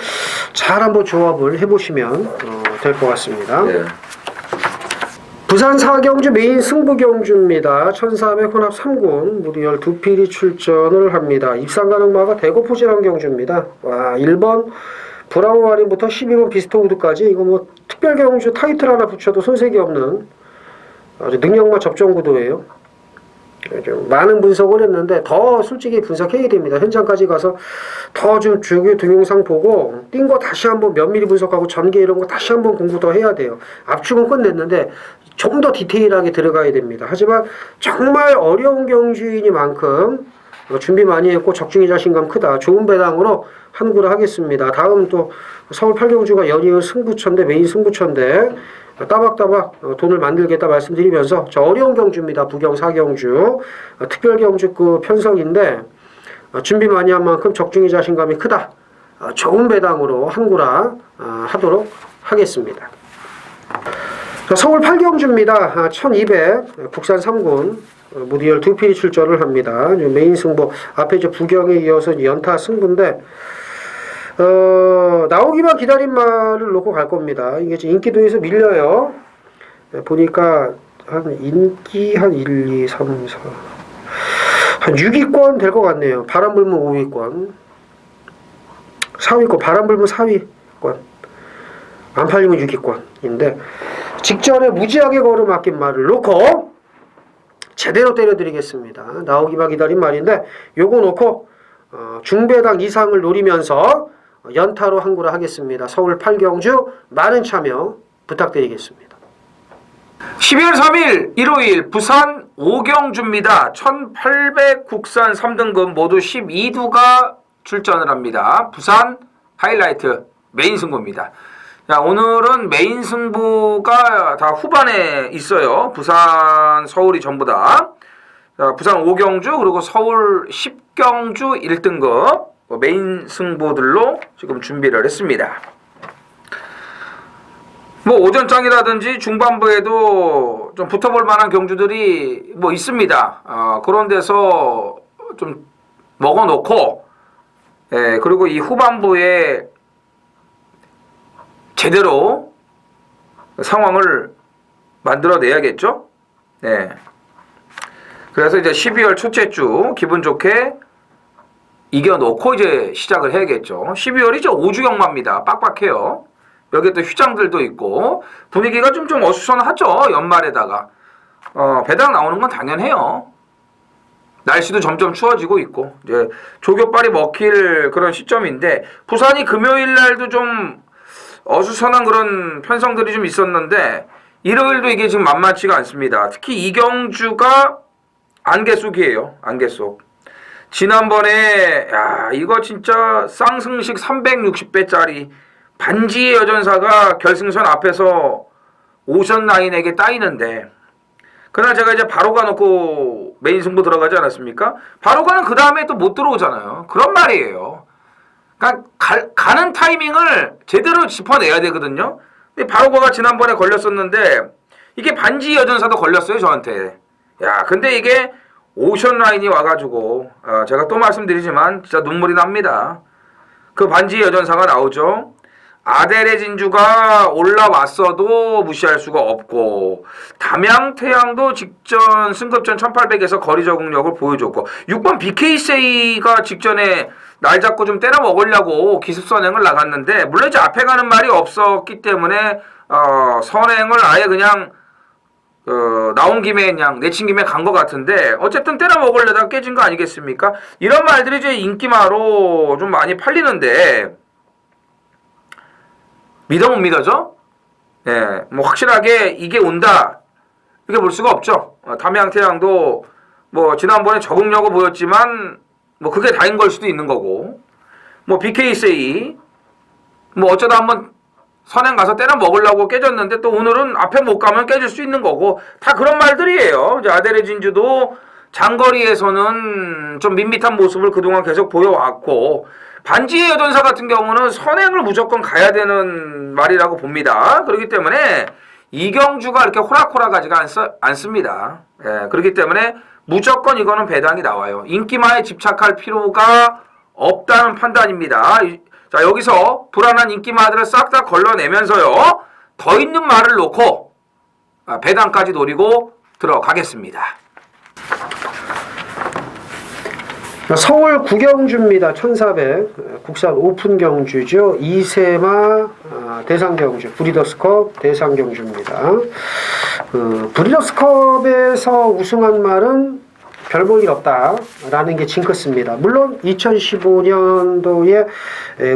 잘 한번 조합을 해보시면 될 것 같습니다. 네. 부산 4경주 메인 승부경주입니다. 1400 혼합 3군 모두 12필이 출전을 합니다. 입상 가능마가 대거 포진한 경주입니다. 와, 1번 브라운 와린부터 12번 비스토우드까지 이거 뭐 특별 경주 타이틀 하나 붙여도 손색이 없는 아주 능력마 접전 구도예요. 좀 많은 분석을 했는데 더 솔직히 분석해야 됩니다. 현장까지 가서 더 좀 주요 동영상 보고 띈 거 다시 한번 면밀히 분석하고 전개 이런 거 다시 한번 공부 더 해야 돼요. 압축은 끝냈는데 좀 더 디테일하게 들어가야 됩니다. 하지만 정말 어려운 경주이니만큼 준비 많이 했고 적중의 자신감 크다. 좋은 배당으로 한구를 하겠습니다. 다음 또 서울 8경주가 연이은 승부처인데 메인 승부처인데 따박따박 돈을 만들겠다 말씀드리면서 저 어려운 경주입니다. 부경 4경주 특별경주급 편성인데 준비 많이 한 만큼 적중의 자신감이 크다. 좋은 배당으로 한구라 하도록 하겠습니다. 서울 8경주입니다. 1200 국산 3군 무디얼 2필이 출전을 합니다. 메인 승부 앞에 이제 부경에 이어서 연타 승부인데 나오기만 기다린 말을 놓고 갈 겁니다. 이게 지금 인기도에서 밀려요. 보니까 한 인기 한 1, 2, 3, 4 한 6위권 될 것 같네요. 바람 불면 5위권 4위권 바람 불면 4위권 안 팔리면 6위권인데 직전에 무지하게 걸어맡긴 말을 놓고 제대로 때려드리겠습니다. 나오기만 기다린 말인데 요거 놓고 중배당 이상을 노리면서 연타로 한구를 하겠습니다. 서울 8경주 많은 참여 부탁드리겠습니다. 12월 3일 일요일 부산 5경주입니다. 1800 국산 3등급 모두 12두가 출전을 합니다. 부산 하이라이트 메인 승부입니다. 자, 오늘은 메인 승부가 다 후반에 있어요. 부산, 서울이 전부 다. 자, 부산 5경주 그리고 서울 10경주 1등급 메인 승부들로 지금 준비를 했습니다. 뭐 오전장이라든지 중반부에도 좀 붙어볼 만한 경주들이 뭐 있습니다. 그런 데서 좀 먹어놓고 그리고 이 후반부에 제대로 상황을 만들어내야겠죠. 네. 그래서 이제 12월 첫째 주 기분 좋게 이겨놓고 이제 시작을 해야겠죠. 12월이 이제 5주 경마입니다. 빡빡해요. 여기 또 휴장들도 있고 분위기가 좀 어수선하죠. 연말에다가 배당 나오는 건 당연해요. 날씨도 점점 추워지고 있고 이제 조교빨이 먹힐 그런 시점인데 부산이 금요일 날도 좀 어수선한 그런 편성들이 좀 있었는데 일요일도 이게 지금 만만치가 않습니다. 특히 이경주가 안개 속이에요. 안개 속. 지난번에 이거 진짜 쌍승식 360배짜리 반지의 여전사가 결승선 앞에서 오션라인에게 따이는데 그날 제가 이제 바로 가놓고 메인 승부 들어가지 않았습니까? 바로 가는 그 다음에 또 못 들어오잖아요. 그런 말이에요. 그러니까 가는 타이밍을 제대로 짚어내야 되거든요. 근데 바로 가가 지난번에 걸렸었는데 이게 반지의 여전사도 걸렸어요. 저한테. 야, 근데 이게 오션라인이 와가지고 제가 또 말씀드리지만 진짜 눈물이 납니다. 그 반지의 여전사가 나오죠. 아델의 진주가 올라왔어도 무시할 수가 없고 담양태양도 직전 승급전 1800에서 거리 적응력을 보여줬고 6번 BK세이가 직전에 날 잡고 좀 때려 먹으려고 기습선행을 나갔는데 물론 이제 앞에 가는 말이 없었기 때문에 선행을 아예 그냥 나온 김에 그냥 내친 김에 간 것 같은데 어쨌든 때려 먹으려다가 깨진 거 아니겠습니까? 이런 말들이 이제 인기마로 좀 많이 팔리는데 믿어 못 믿어죠? 예, 뭐 확실하게 이게 온다 이렇게 볼 수가 없죠. 담양태양도 뭐 지난번에 적응력을 보였지만 뭐 그게 다인 걸 수도 있는 거고 뭐 BK세이 뭐 어쩌다 한번 선행 가서 때려 먹으려고 깨졌는데 또 오늘은 앞에 못 가면 깨질 수 있는 거고 다 그런 말들이에요. 이제 아델의 진주도 장거리에서는 좀 밋밋한 모습을 그동안 계속 보여왔고 반지의 여전사 같은 경우는 선행을 무조건 가야 되는 말이라고 봅니다. 그렇기 때문에 이경주가 이렇게 호락호락하지가 않습니다. 예, 그렇기 때문에 무조건 이거는 배당이 나와요. 인기마에 집착할 필요가 없다는 판단입니다. 자, 여기서 불안한 인기마들을 싹 다 걸러내면서요. 더 있는 말을 놓고 배당까지 노리고 들어가겠습니다. 서울 9경주입니다. 1400 국산 오픈 경주죠. 이세마 대상경주 브리더스컵 대상경주입니다. 브리더스컵에서 우승한 말은 별 볼 일 없다라는 게 징크스입니다. 물론 2015년도에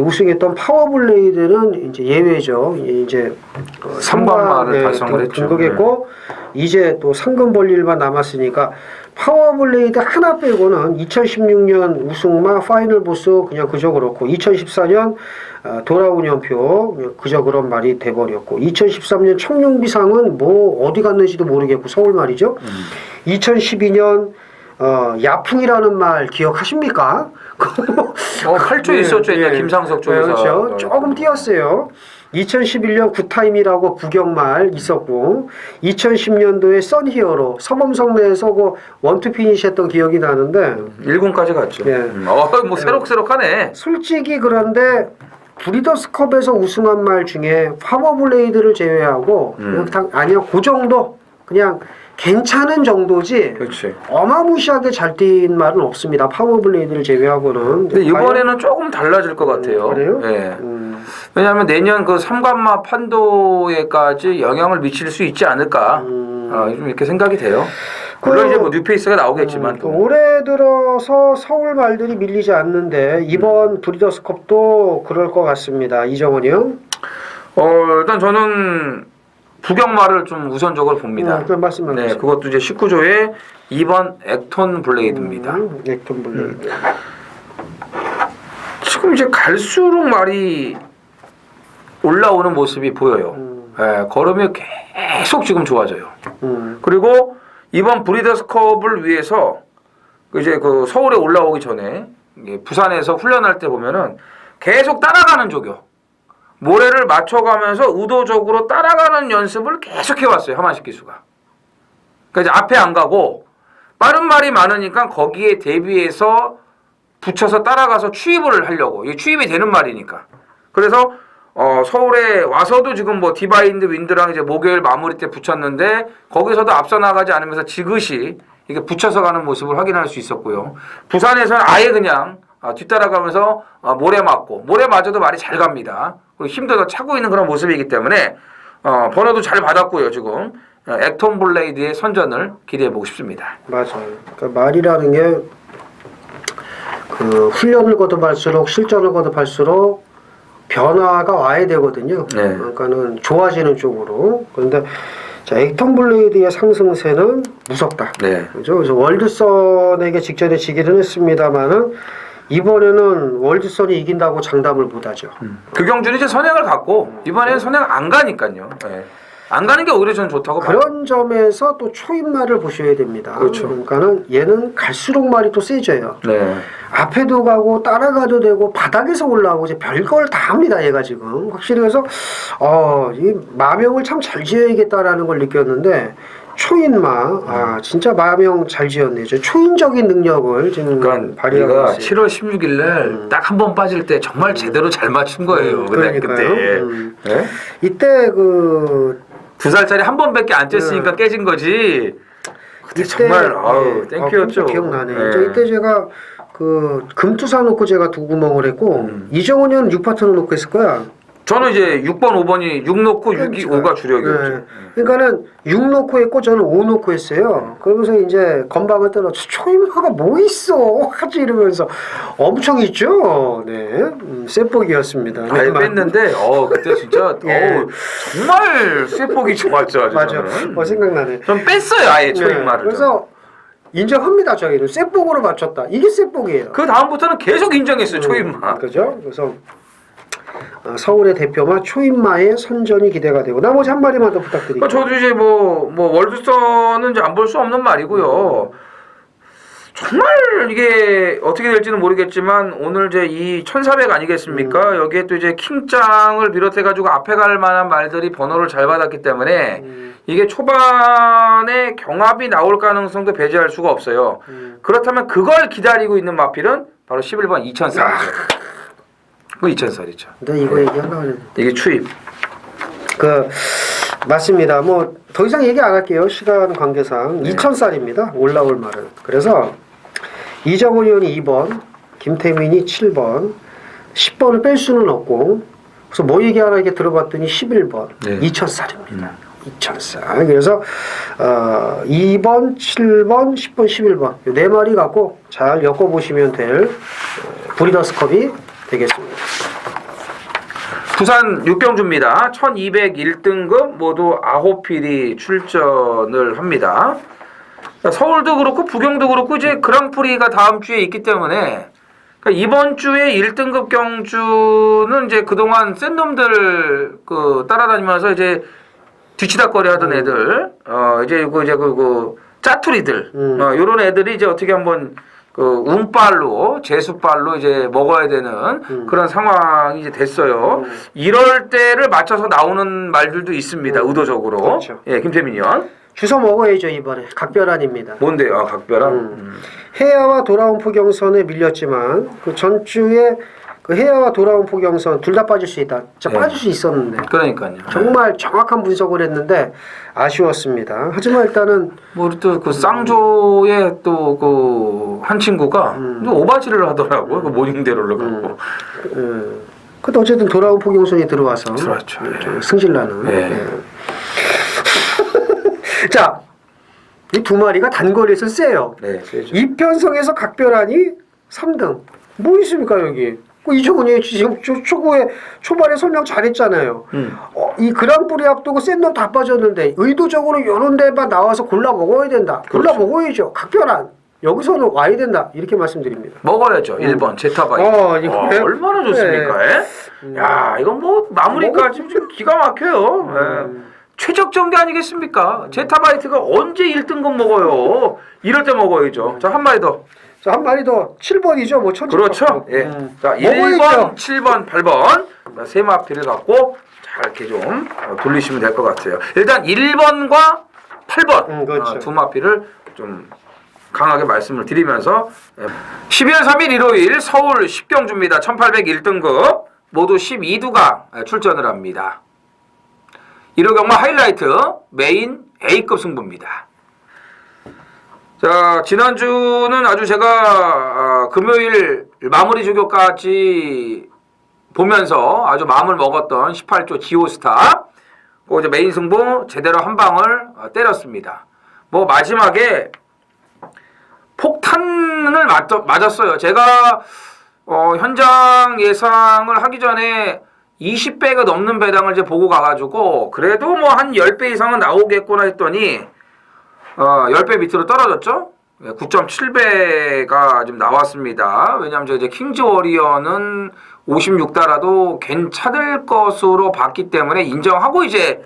우승했던 파워블레이드는 이제 예외죠. 이제 3관마를 달성을 했죠. 등극했고 이제 또 상금 볼 일만 남았으니까 파워블레이드 하나 빼고는 2016년 우승마 파이널 보스 그냥 그저 그렇고 2014년 돌아온 연표 그저 그런 말이 돼버렸고 2013년 청룡비상은 뭐 어디 갔는지도 모르겠고 서울 말이죠. 2012년 야풍이라는 말 기억하십니까? 8조 있었죠. 이제 김상석 쪽에서. 그렇죠. 조금 뛰었어요. 2011년 굿타임이라고 부경말 있었고 2010년도에 썬히어로 서범성내에서 그 원투 피니시 했던 기억이 나는데 1군까지 갔죠. 예. 뭐 새록새록하네. 솔직히 그런데 브리더스컵에서 우승한 말 중에 파워블레이드를 제외하고 아니야 그 정도 그냥 괜찮은 정도지 그렇지. 어마무시하게 잘 뛴 말은 없습니다. 파워블레이드를 제외하고는. 근데 이번에는 조금 달라질 것 같아요. 그래요? 예. 왜냐하면 내년 그 3관마 판도에까지 영향을 미칠 수 있지 않을까. 좀 이렇게 생각이 돼요. 물론 이제 뭐 뉴페이스가 나오겠지만 또. 올해 들어서 서울 말들이 밀리지 않는데 이번 브리더스컵도 그럴 것 같습니다. 이정원이 형. 일단 저는 부경마를 좀 우선적으로 봅니다. 그 말씀만 네, 그것도 이제 19조의 2번 액톤 블레이드입니다. 액톤 블레이드. 지금 이제 갈수록 말이 올라오는 모습이 보여요. 네, 걸음이 계속 지금 좋아져요. 그리고 이번 브리더스컵을 위해서 이제 그 서울에 올라오기 전에 부산에서 훈련할 때 보면은 계속 따라가는 조교. 모래를 맞춰가면서 의도적으로 따라가는 연습을 계속 해왔어요. 하만식 기수가. 그러니까 이제 앞에 안 가고 빠른 말이 많으니까 거기에 대비해서 붙여서 따라가서 추입을 하려고. 이게 추입이 되는 말이니까. 그래서 서울에 와서도 지금 뭐 디바인드 윈드랑 이제 목요일 마무리 때 붙였는데 거기서도 앞서 나가지 않으면서 지그시 이게 붙여서 가는 모습을 확인할 수 있었고요. 부산에서는 아예 그냥 뒤따라가면서 모래 맞고 모래 맞아도 말이 잘 갑니다. 그리고 힘도 더 차고 있는 그런 모습이기 때문에 번호도 잘 받았고요. 지금 액톤 블레이드의 선전을 기대해 보고 싶습니다. 맞아요. 그러니까 말이라는 게 그 훈련을 거듭할수록 실전을 거듭할수록 변화가 와야 되거든요. 네. 그러니까는 좋아지는 쪽으로. 그런데 자, 액톤 블레이드의 상승세는 무섭다. 네. 그죠? 그래서 월드선에게 직전에 지기는 했습니다만은 이번에는 월드선이 이긴다고 장담을 못하죠. 규경준이 이제 선행을 갖고 이번에는 선행 안 가니까요. 네. 안 가는 게 오히려 저는 좋다고 봐요. 그런 점에서 또 초입말을 보셔야 됩니다. 그렇죠. 그러니까는 얘는 갈수록 말이 또 세져요. 네. 앞에도 가고 따라가도 되고 바닥에서 올라오고 이제 별걸 다 합니다. 얘가 지금 확실히 그래서 이 마명을 참 잘 지어야겠다라는 걸 느꼈는데 초인마 진짜 마명 잘 지었네. 저 초인적인 능력을 지금 그러니까 발휘하고 우리가 있어요. 7월 16일 날 딱 한 번 빠질 때 정말 제대로 잘 맞춘 거예요. 그러니까요. 네? 이때 그 2살짜리 한 번밖에 안 쬐으니까 깨진 거지. 그때 정말 땡큐였죠. 기억나네. 네. 이때 제가 그 금투사 놓고 제가 두 구멍을 했고 이정훈이는 6파트너 놓고 했을 거야. 저는 이제 6번, 5번이 6 놓고 6이 5가 주력이었죠. 네. 그러니까는 6 놓고 했고 저는 5 놓고 했어요. 그러면서 이제 건방을 떨어 초임마가 뭐 있어 하지 이러면서 엄청 있죠. 네, 쇠폭이었습니다. 아예 뺐는데 그때 진짜 예. 정말 쇠폭이 좋았죠. 맞아. 생각나네. 좀 뺐어요 아예 초임마를. 그래서 인정합니다. 저희는 쇠폭으로 맞췄다. 이게 쇠폭이에요. 그 다음부터는 계속 인정했어요 초임마. 그죠? 그래서 서울의 대표마 초임마의 선전이 기대가 되고 나머지 한 마디만 더 부탁드릴게요. 저도 이제 뭐 월드선은 이제 안 볼 수 없는 말이고요. 정말 이게 어떻게 될지는 모르겠지만 오늘 이제 이 1400 아니겠습니까? 여기에 또 이제 킹짱을 비롯해가지고 앞에 갈 만한 말들이 번호를 잘 받았기 때문에 이게 초반에 경합이 나올 가능성도 배제할 수가 없어요. 그렇다면 그걸 기다리고 있는 마필은 바로 11번 2000살이죠. 그 2000살이죠. 근데 이거 얘기하려고 했는데 이게 추입. 맞습니다. 뭐 더 이상 얘기 안 할게요. 시간 관계상 2000살입니다. 올라올 말은. 그래서 이정훈 의원이 2번, 김태민이 7번, 10번을 뺄 수는 없고 그래서 뭐 얘기하나 이렇게 들어봤더니 11번, 2000살입니다. 이천쌍. 그래서 2번, 7번, 10번, 11번 네 마리 갖고 잘 엮어보시면 될 브리더스컵이 되겠습니다. 부산 육경주입니다. 1201등급 모두 9필이 출전을 합니다. 서울도 그렇고 부경도 그렇고 이제 그랑프리가 다음 주에 있기 때문에 그러니까 이번 주에 1등급 경주는 이제 그동안 센 놈들 따라다니면서 이제 뒤치다거리 하던 애들 이제 그 짜투리들 요런 애들이 이제 어떻게 한번 운빨로 제수빨로 이제 먹어야 되는 그런 상황이 이제 됐어요. 이럴 때를 맞춰서 나오는 말들도 있습니다. 의도적으로. 그렇죠. 예, 김태민 의원. 주워 먹어야죠. 이번에 각별한입니다. 뭔데요? 아, 각별한. 해야와 돌아온 포경선에 밀렸지만 그 전주에 그 해야와 돌아온 포경선 둘 다 빠질 수 있다. 진짜 빠질 수 있었는데 그러니까요. 정말 정확한 분석을 했는데 아쉬웠습니다. 하지만 일단은 뭐 또 그 쌍조의 또 그 한 친구가 또 오바지를 하더라고요. 그 모닝대로를 갖고. 근데 어쨌든 돌아온 포경선이 들어와서 그렇죠. 승질나는. 예. 자, 이 두 마리가 단거리에서 세요. 네, 세죠. 이편성에서 각별하니 3등. 뭐 있습니까 여기? 이종훈이 지금 초반에 설명 잘했잖아요. 이 그랑프리 앞두고 센 놈 다 빠졌는데 의도적으로 이런 데만 나와서 골라 먹어야 된다. 골라 그렇죠. 먹어야죠. 각별한. 여기서는 와야 된다. 이렇게 말씀드립니다. 먹어야죠. 1번 제타바이. 이거 얼마나 좋습니까? 야, 이건 뭐 마무리까지 좀 기가 막혀요. 예. 최적 정대 아니겠습니까? 제타바이트가 언제 1등급 먹어요? 이럴 때 먹어야죠. 자, 한 마리 더. 자, 한 마리 더 7번이죠. 뭐 천천히. 그렇죠. 예. 자, 1번, 7번, 8번 세 마피를 갖고 잘 이렇게 좀 돌리시면 될 것 같아요. 일단 1번과 8번 그렇죠. 두 마피를 좀 강하게 말씀을 드리면서 12월 3일 일요일 서울 10경주입니다. 1801등급 모두 12두가 출전을 합니다. 1호 경마 하이라이트 메인 A급 승부입니다. 자, 지난주는 아주 제가 금요일 마무리 조교까지 보면서 아주 마음을 먹었던 18조 지오스타 그 이제 메인 승부 제대로 한 방을 때렸습니다. 뭐 마지막에 폭탄을 맞았어요. 제가 현장 예상을 하기 전에 20배가 넘는 배당을 이제 보고 가가지고 그래도 뭐 한 10배 이상은 나오겠구나 했더니 10배 밑으로 떨어졌죠. 9.7배가 좀 나왔습니다. 왜냐하면 저 이제 킹즈 워리어는 56달아도 괜찮을 것으로 봤기 때문에 인정하고 이제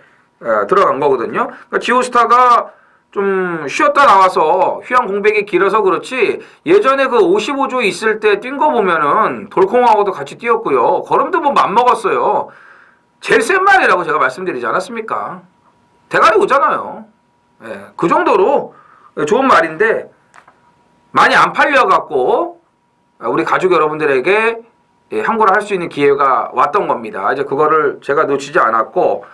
들어간 거거든요. 그러니까 지오스타가 좀 쉬었다 나와서 휴양 공백이 길어서 그렇지 예전에 그 55조 있을 때 뛴 거 보면은 돌콩하고도 같이 뛰었고요. 걸음도 뭐 맘먹었어요. 제일 센 말이라고 제가 말씀드리지 않았습니까? 대가리 오잖아요. 예, 그 정도로 좋은 말인데 많이 안 팔려갖고 우리 가족 여러분들에게 항고를 할 수 있는 기회가 왔던 겁니다. 이제 그거를 제가 놓치지 않았고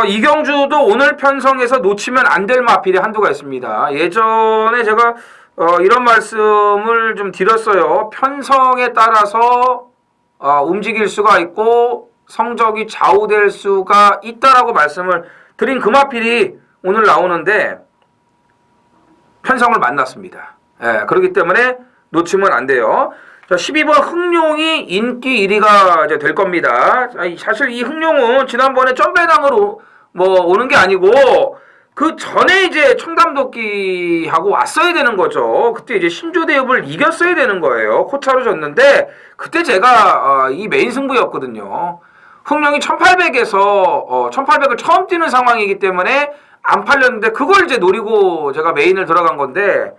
이경주도 오늘 편성에서 놓치면 안 될 마필이 한두가 있습니다. 예전에 제가 이런 말씀을 좀 드렸어요. 편성에 따라서 움직일 수가 있고 성적이 좌우될 수가 있다라고 말씀을 드린 그 마필이 오늘 나오는데 편성을 만났습니다. 예, 그렇기 때문에 놓치면 안 돼요. 자, 12번 흥룡이 인기 1위가 이제 될 겁니다. 사실 이 흥룡은 지난번에 점배당으로 뭐 오는 게 아니고 그 전에 이제 청담도끼하고 왔어야 되는 거죠. 그때 이제 신조대엽을 이겼어야 되는 거예요. 코차로 졌는데 그때 제가 이 메인 승부였거든요. 흥룡이 1800에서 1800을 처음 뛰는 상황이기 때문에 안 팔렸는데 그걸 이제 노리고 제가 메인을 들어간 건데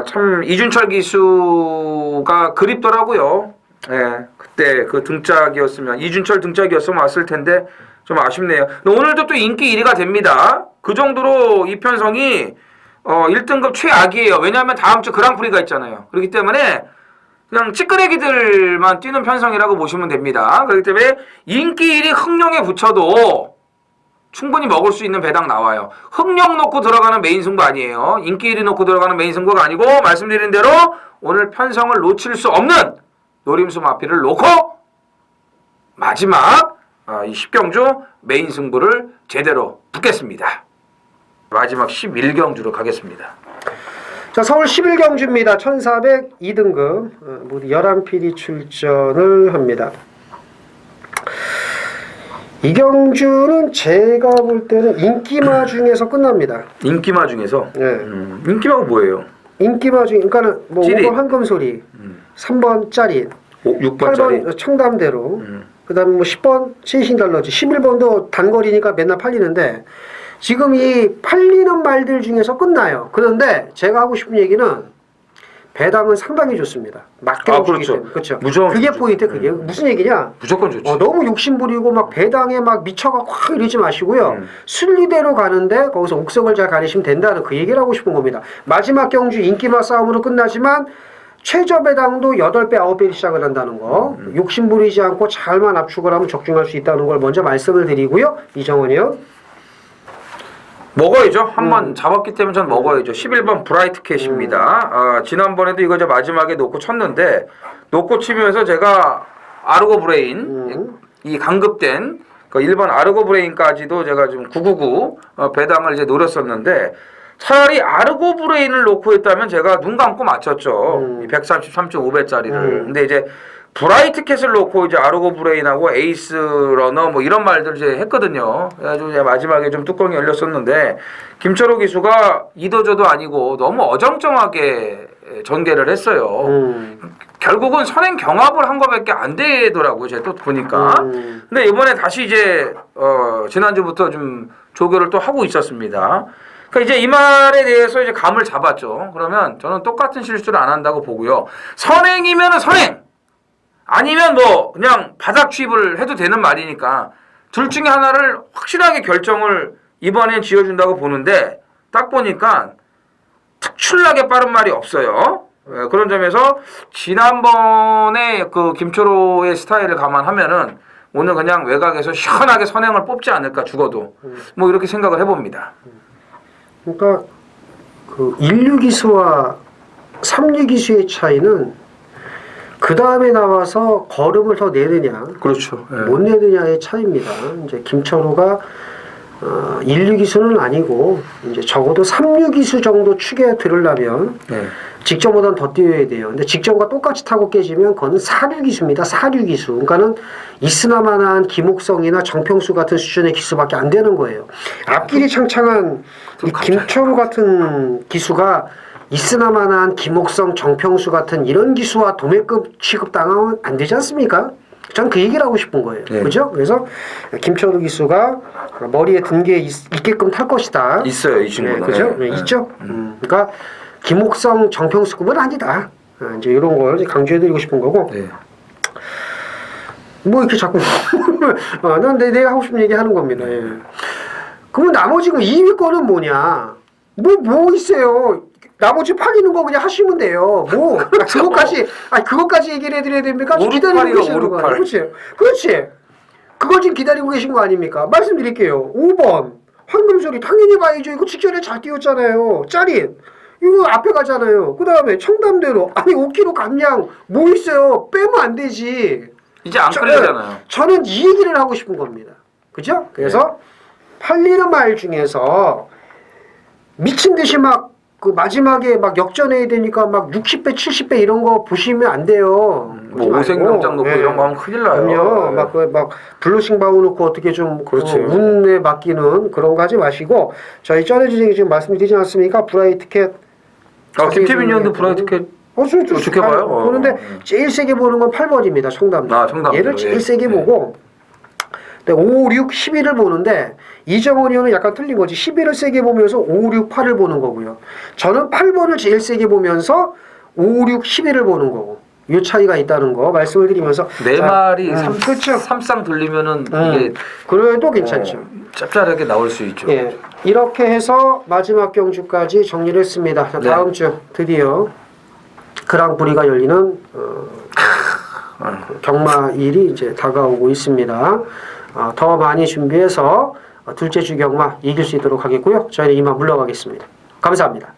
참 이준철 기수가 그립더라고요. 예, 그때 그 등짝이었으면 이준철 등짝이었으면 왔을 텐데 좀 아쉽네요. 오늘도 또 인기 1위가 됩니다. 그 정도로 이 편성이 1등급 최악이에요. 왜냐하면 다음 주 그랑프리가 있잖아요. 그렇기 때문에 그냥 찌끄레기들만 뛰는 편성이라고 보시면 됩니다. 그렇기 때문에 인기 1위 흥룡에 붙여도 충분히 먹을 수 있는 배당 나와요. 흥룡 놓고 들어가는 메인 승부 아니에요. 인기 1위 놓고 들어가는 메인 승부가 아니고 말씀드린 대로 오늘 편성을 놓칠 수 없는 노림수 마피를 놓고 마지막 이 10경주 메인 승부를 제대로 붙겠습니다. 마지막 11경주로 가겠습니다. 자, 서울 11경주입니다. 1402등급 모두 11필이 출전을 합니다. 이 경주는 제가 볼 때는 인기마 중에서 끝납니다. 인기마 중에서? 네. 인기마가 뭐예요? 인기마 중에 그러니까는 뭐 찌릿. 5번 황금소리, 3번 짜릿, 6번짜리. 8번 청담대로, 그다음에 뭐 10번 세이신달러지, 11번도 단거리니까 맨날 팔리는데 지금 이 팔리는 말들 중에서 끝나요. 그런데 제가 하고 싶은 얘기는 배당은 상당히 좋습니다. 맞게 주기 때문에. 그렇죠. 무조건 그게 좋죠. 포인트. 그게 무슨 얘기냐? 무조건 좋지. 너무 욕심 부리고 막 배당에 막 미쳐가 확 이러지 마시고요. 순리대로 가는데 거기서 옥석을 잘 가리시면 된다는 그 얘기를 하고 싶은 겁니다. 마지막 경주 인기마 싸움으로 끝나지만 최저 배당도 8배, 9배를 시작을 한다는 거. 욕심 부리지 않고 잘만 압축을 하면 적중할 수 있다는 걸 먼저 말씀을 드리고요. 이정원이요. 먹어야죠. 한번 잡았기 때문에 전 먹어야죠. 11번 브라이트 캣입니다. 지난번에도 이거 저 마지막에 놓고 쳤는데 놓고 치면서 제가 아르고 브레인 이 강급된 그 1번 아르고 브레인까지도 제가 좀 999 배당을 이제 노렸었는데 차라리 아르고 브레인을 놓고 했다면 제가 눈 감고 맞췄죠. 133.5배짜리를. 근데 이제 브라이트 캣을 놓고 이제 아르고 브레인하고 에이스 러너 뭐 이런 말들 이제 했거든요. 그래가지고 이제 마지막에 좀 뚜껑이 열렸었는데 김철호 기수가 이도저도 아니고 너무 어정쩡하게 전개를 했어요. 결국은 선행 경합을 한 거밖에 안 되더라고요. 제가 또 보니까. 근데 이번에 다시 이제 지난주부터 좀 조교를 또 하고 있었습니다. 그러니까 이제 이 말에 대해서 이제 감을 잡았죠. 그러면 저는 똑같은 실수를 안 한다고 보고요. 선행이면은 선행. 아니면 뭐 그냥 바닥 취입을 해도 되는 말이니까 둘 중에 하나를 확실하게 결정을 이번엔 지어준다고 보는데 딱 보니까 특출나게 빠른 말이 없어요. 그런 점에서 지난번에 그 김초로의 스타일을 감안하면은 오늘 그냥 외곽에서 시원하게 선행을 뽑지 않을까 죽어도 뭐 이렇게 생각을 해봅니다. 그러니까 그 16기수와 36기수의 차이는 그 다음에 나와서 걸음을 더 내느냐, 그렇죠. 네. 못 내느냐의 차이입니다. 이제 김철호가 16기수는 아니고 이제 적어도 36기수 정도 축에 들으려면 직전보다는 더 뛰어야 돼요. 근데 직전과 똑같이 타고 깨지면 그거는 46기수입니다. 46기수. 그러니까는 있으나마나한 김옥성이나 정평수 같은 수준의 기수밖에 안 되는 거예요. 앞길이 창창한 이 김철호 같은 기수가 있으나마나한 김옥성, 정평수 같은 이런 기수와 도매급 취급당하면 안 되지 않습니까? 전 그 얘기를 하고 싶은 거예요. 그죠? 그래서 김철우 기수가 머리에 든 게 있게끔 탈 것이다. 있어요, 이 친구는. 그죠? 있죠? 그러니까 김옥성, 정평수급은 아니다. 이제 이런 걸 강조해드리고 싶은 거고. 뭐 이렇게 자꾸 난 내가 하고 싶은 얘기 하는 겁니다. 그러면 나머지 2위 거는 뭐냐? 뭐 있어요? 나머지 팔리는 거 그냥 하시면 돼요. 뭐 그것까지 얘기를 해드려야 됩니까? 기다리고 계시는 거 아니에요? 그렇지. 그거 지금 기다리고 계신 거 아닙니까? 말씀드릴게요. 5번 황금소리 당연히 봐야죠. 이거 직전에 잘 띄웠잖아요. 짜릿 이거 앞에 가잖아요. 그 다음에 청담대로 5kg 감량 뭐 있어요? 빼면 안 되지. 이제 안 끌리잖아요. 저는 이 얘기를 하고 싶은 겁니다. 그죠? 그래서 팔리는 말 중에서 미친 듯이 막 그 마지막에 막 역전해야 되니까 막 60배, 70배 이런 거 보시면 안 돼요. 뭐 오색명장 놓고 이런 거 하면 큰일 나요. 그럼요. 막 블루싱 바우놓고 어떻게 좀 운에 맡기는 그런 거 하지 마시고 저희 쩌레주쟁이 지금 말씀드리지 않았습니까? 브라이트 캣. 김태민 의원도 브라이트 캣. 좋게 봐요. 보는데 제일 세게 보는 건 8번입니다. 청담대. 청담대. 얘를 제일 세게 보고 5, 6, 11을 보는데 이정원 의원은 약간 틀린 거지. 11을 세게 보면서 5, 6, 8을 보는 거고요. 저는 8번을 제일 세게 보면서 5, 6, 11을 보는 거고. 이 차이가 있다는 거 말씀을 드리면서 네 말이 그렇죠. 3쌍 돌리면은 이게 그래도 괜찮죠. 짭짤하게 나올 수 있죠. 이렇게 해서 마지막 경주까지 정리를 했습니다. 자, 다음 주 드디어 그랑프리가 열리는 경마일이 이제 다가오고 있습니다. 더 많이 준비해서 둘째 주 경마 이길 수 있도록 하겠고요. 저희는 이만 물러가겠습니다. 감사합니다.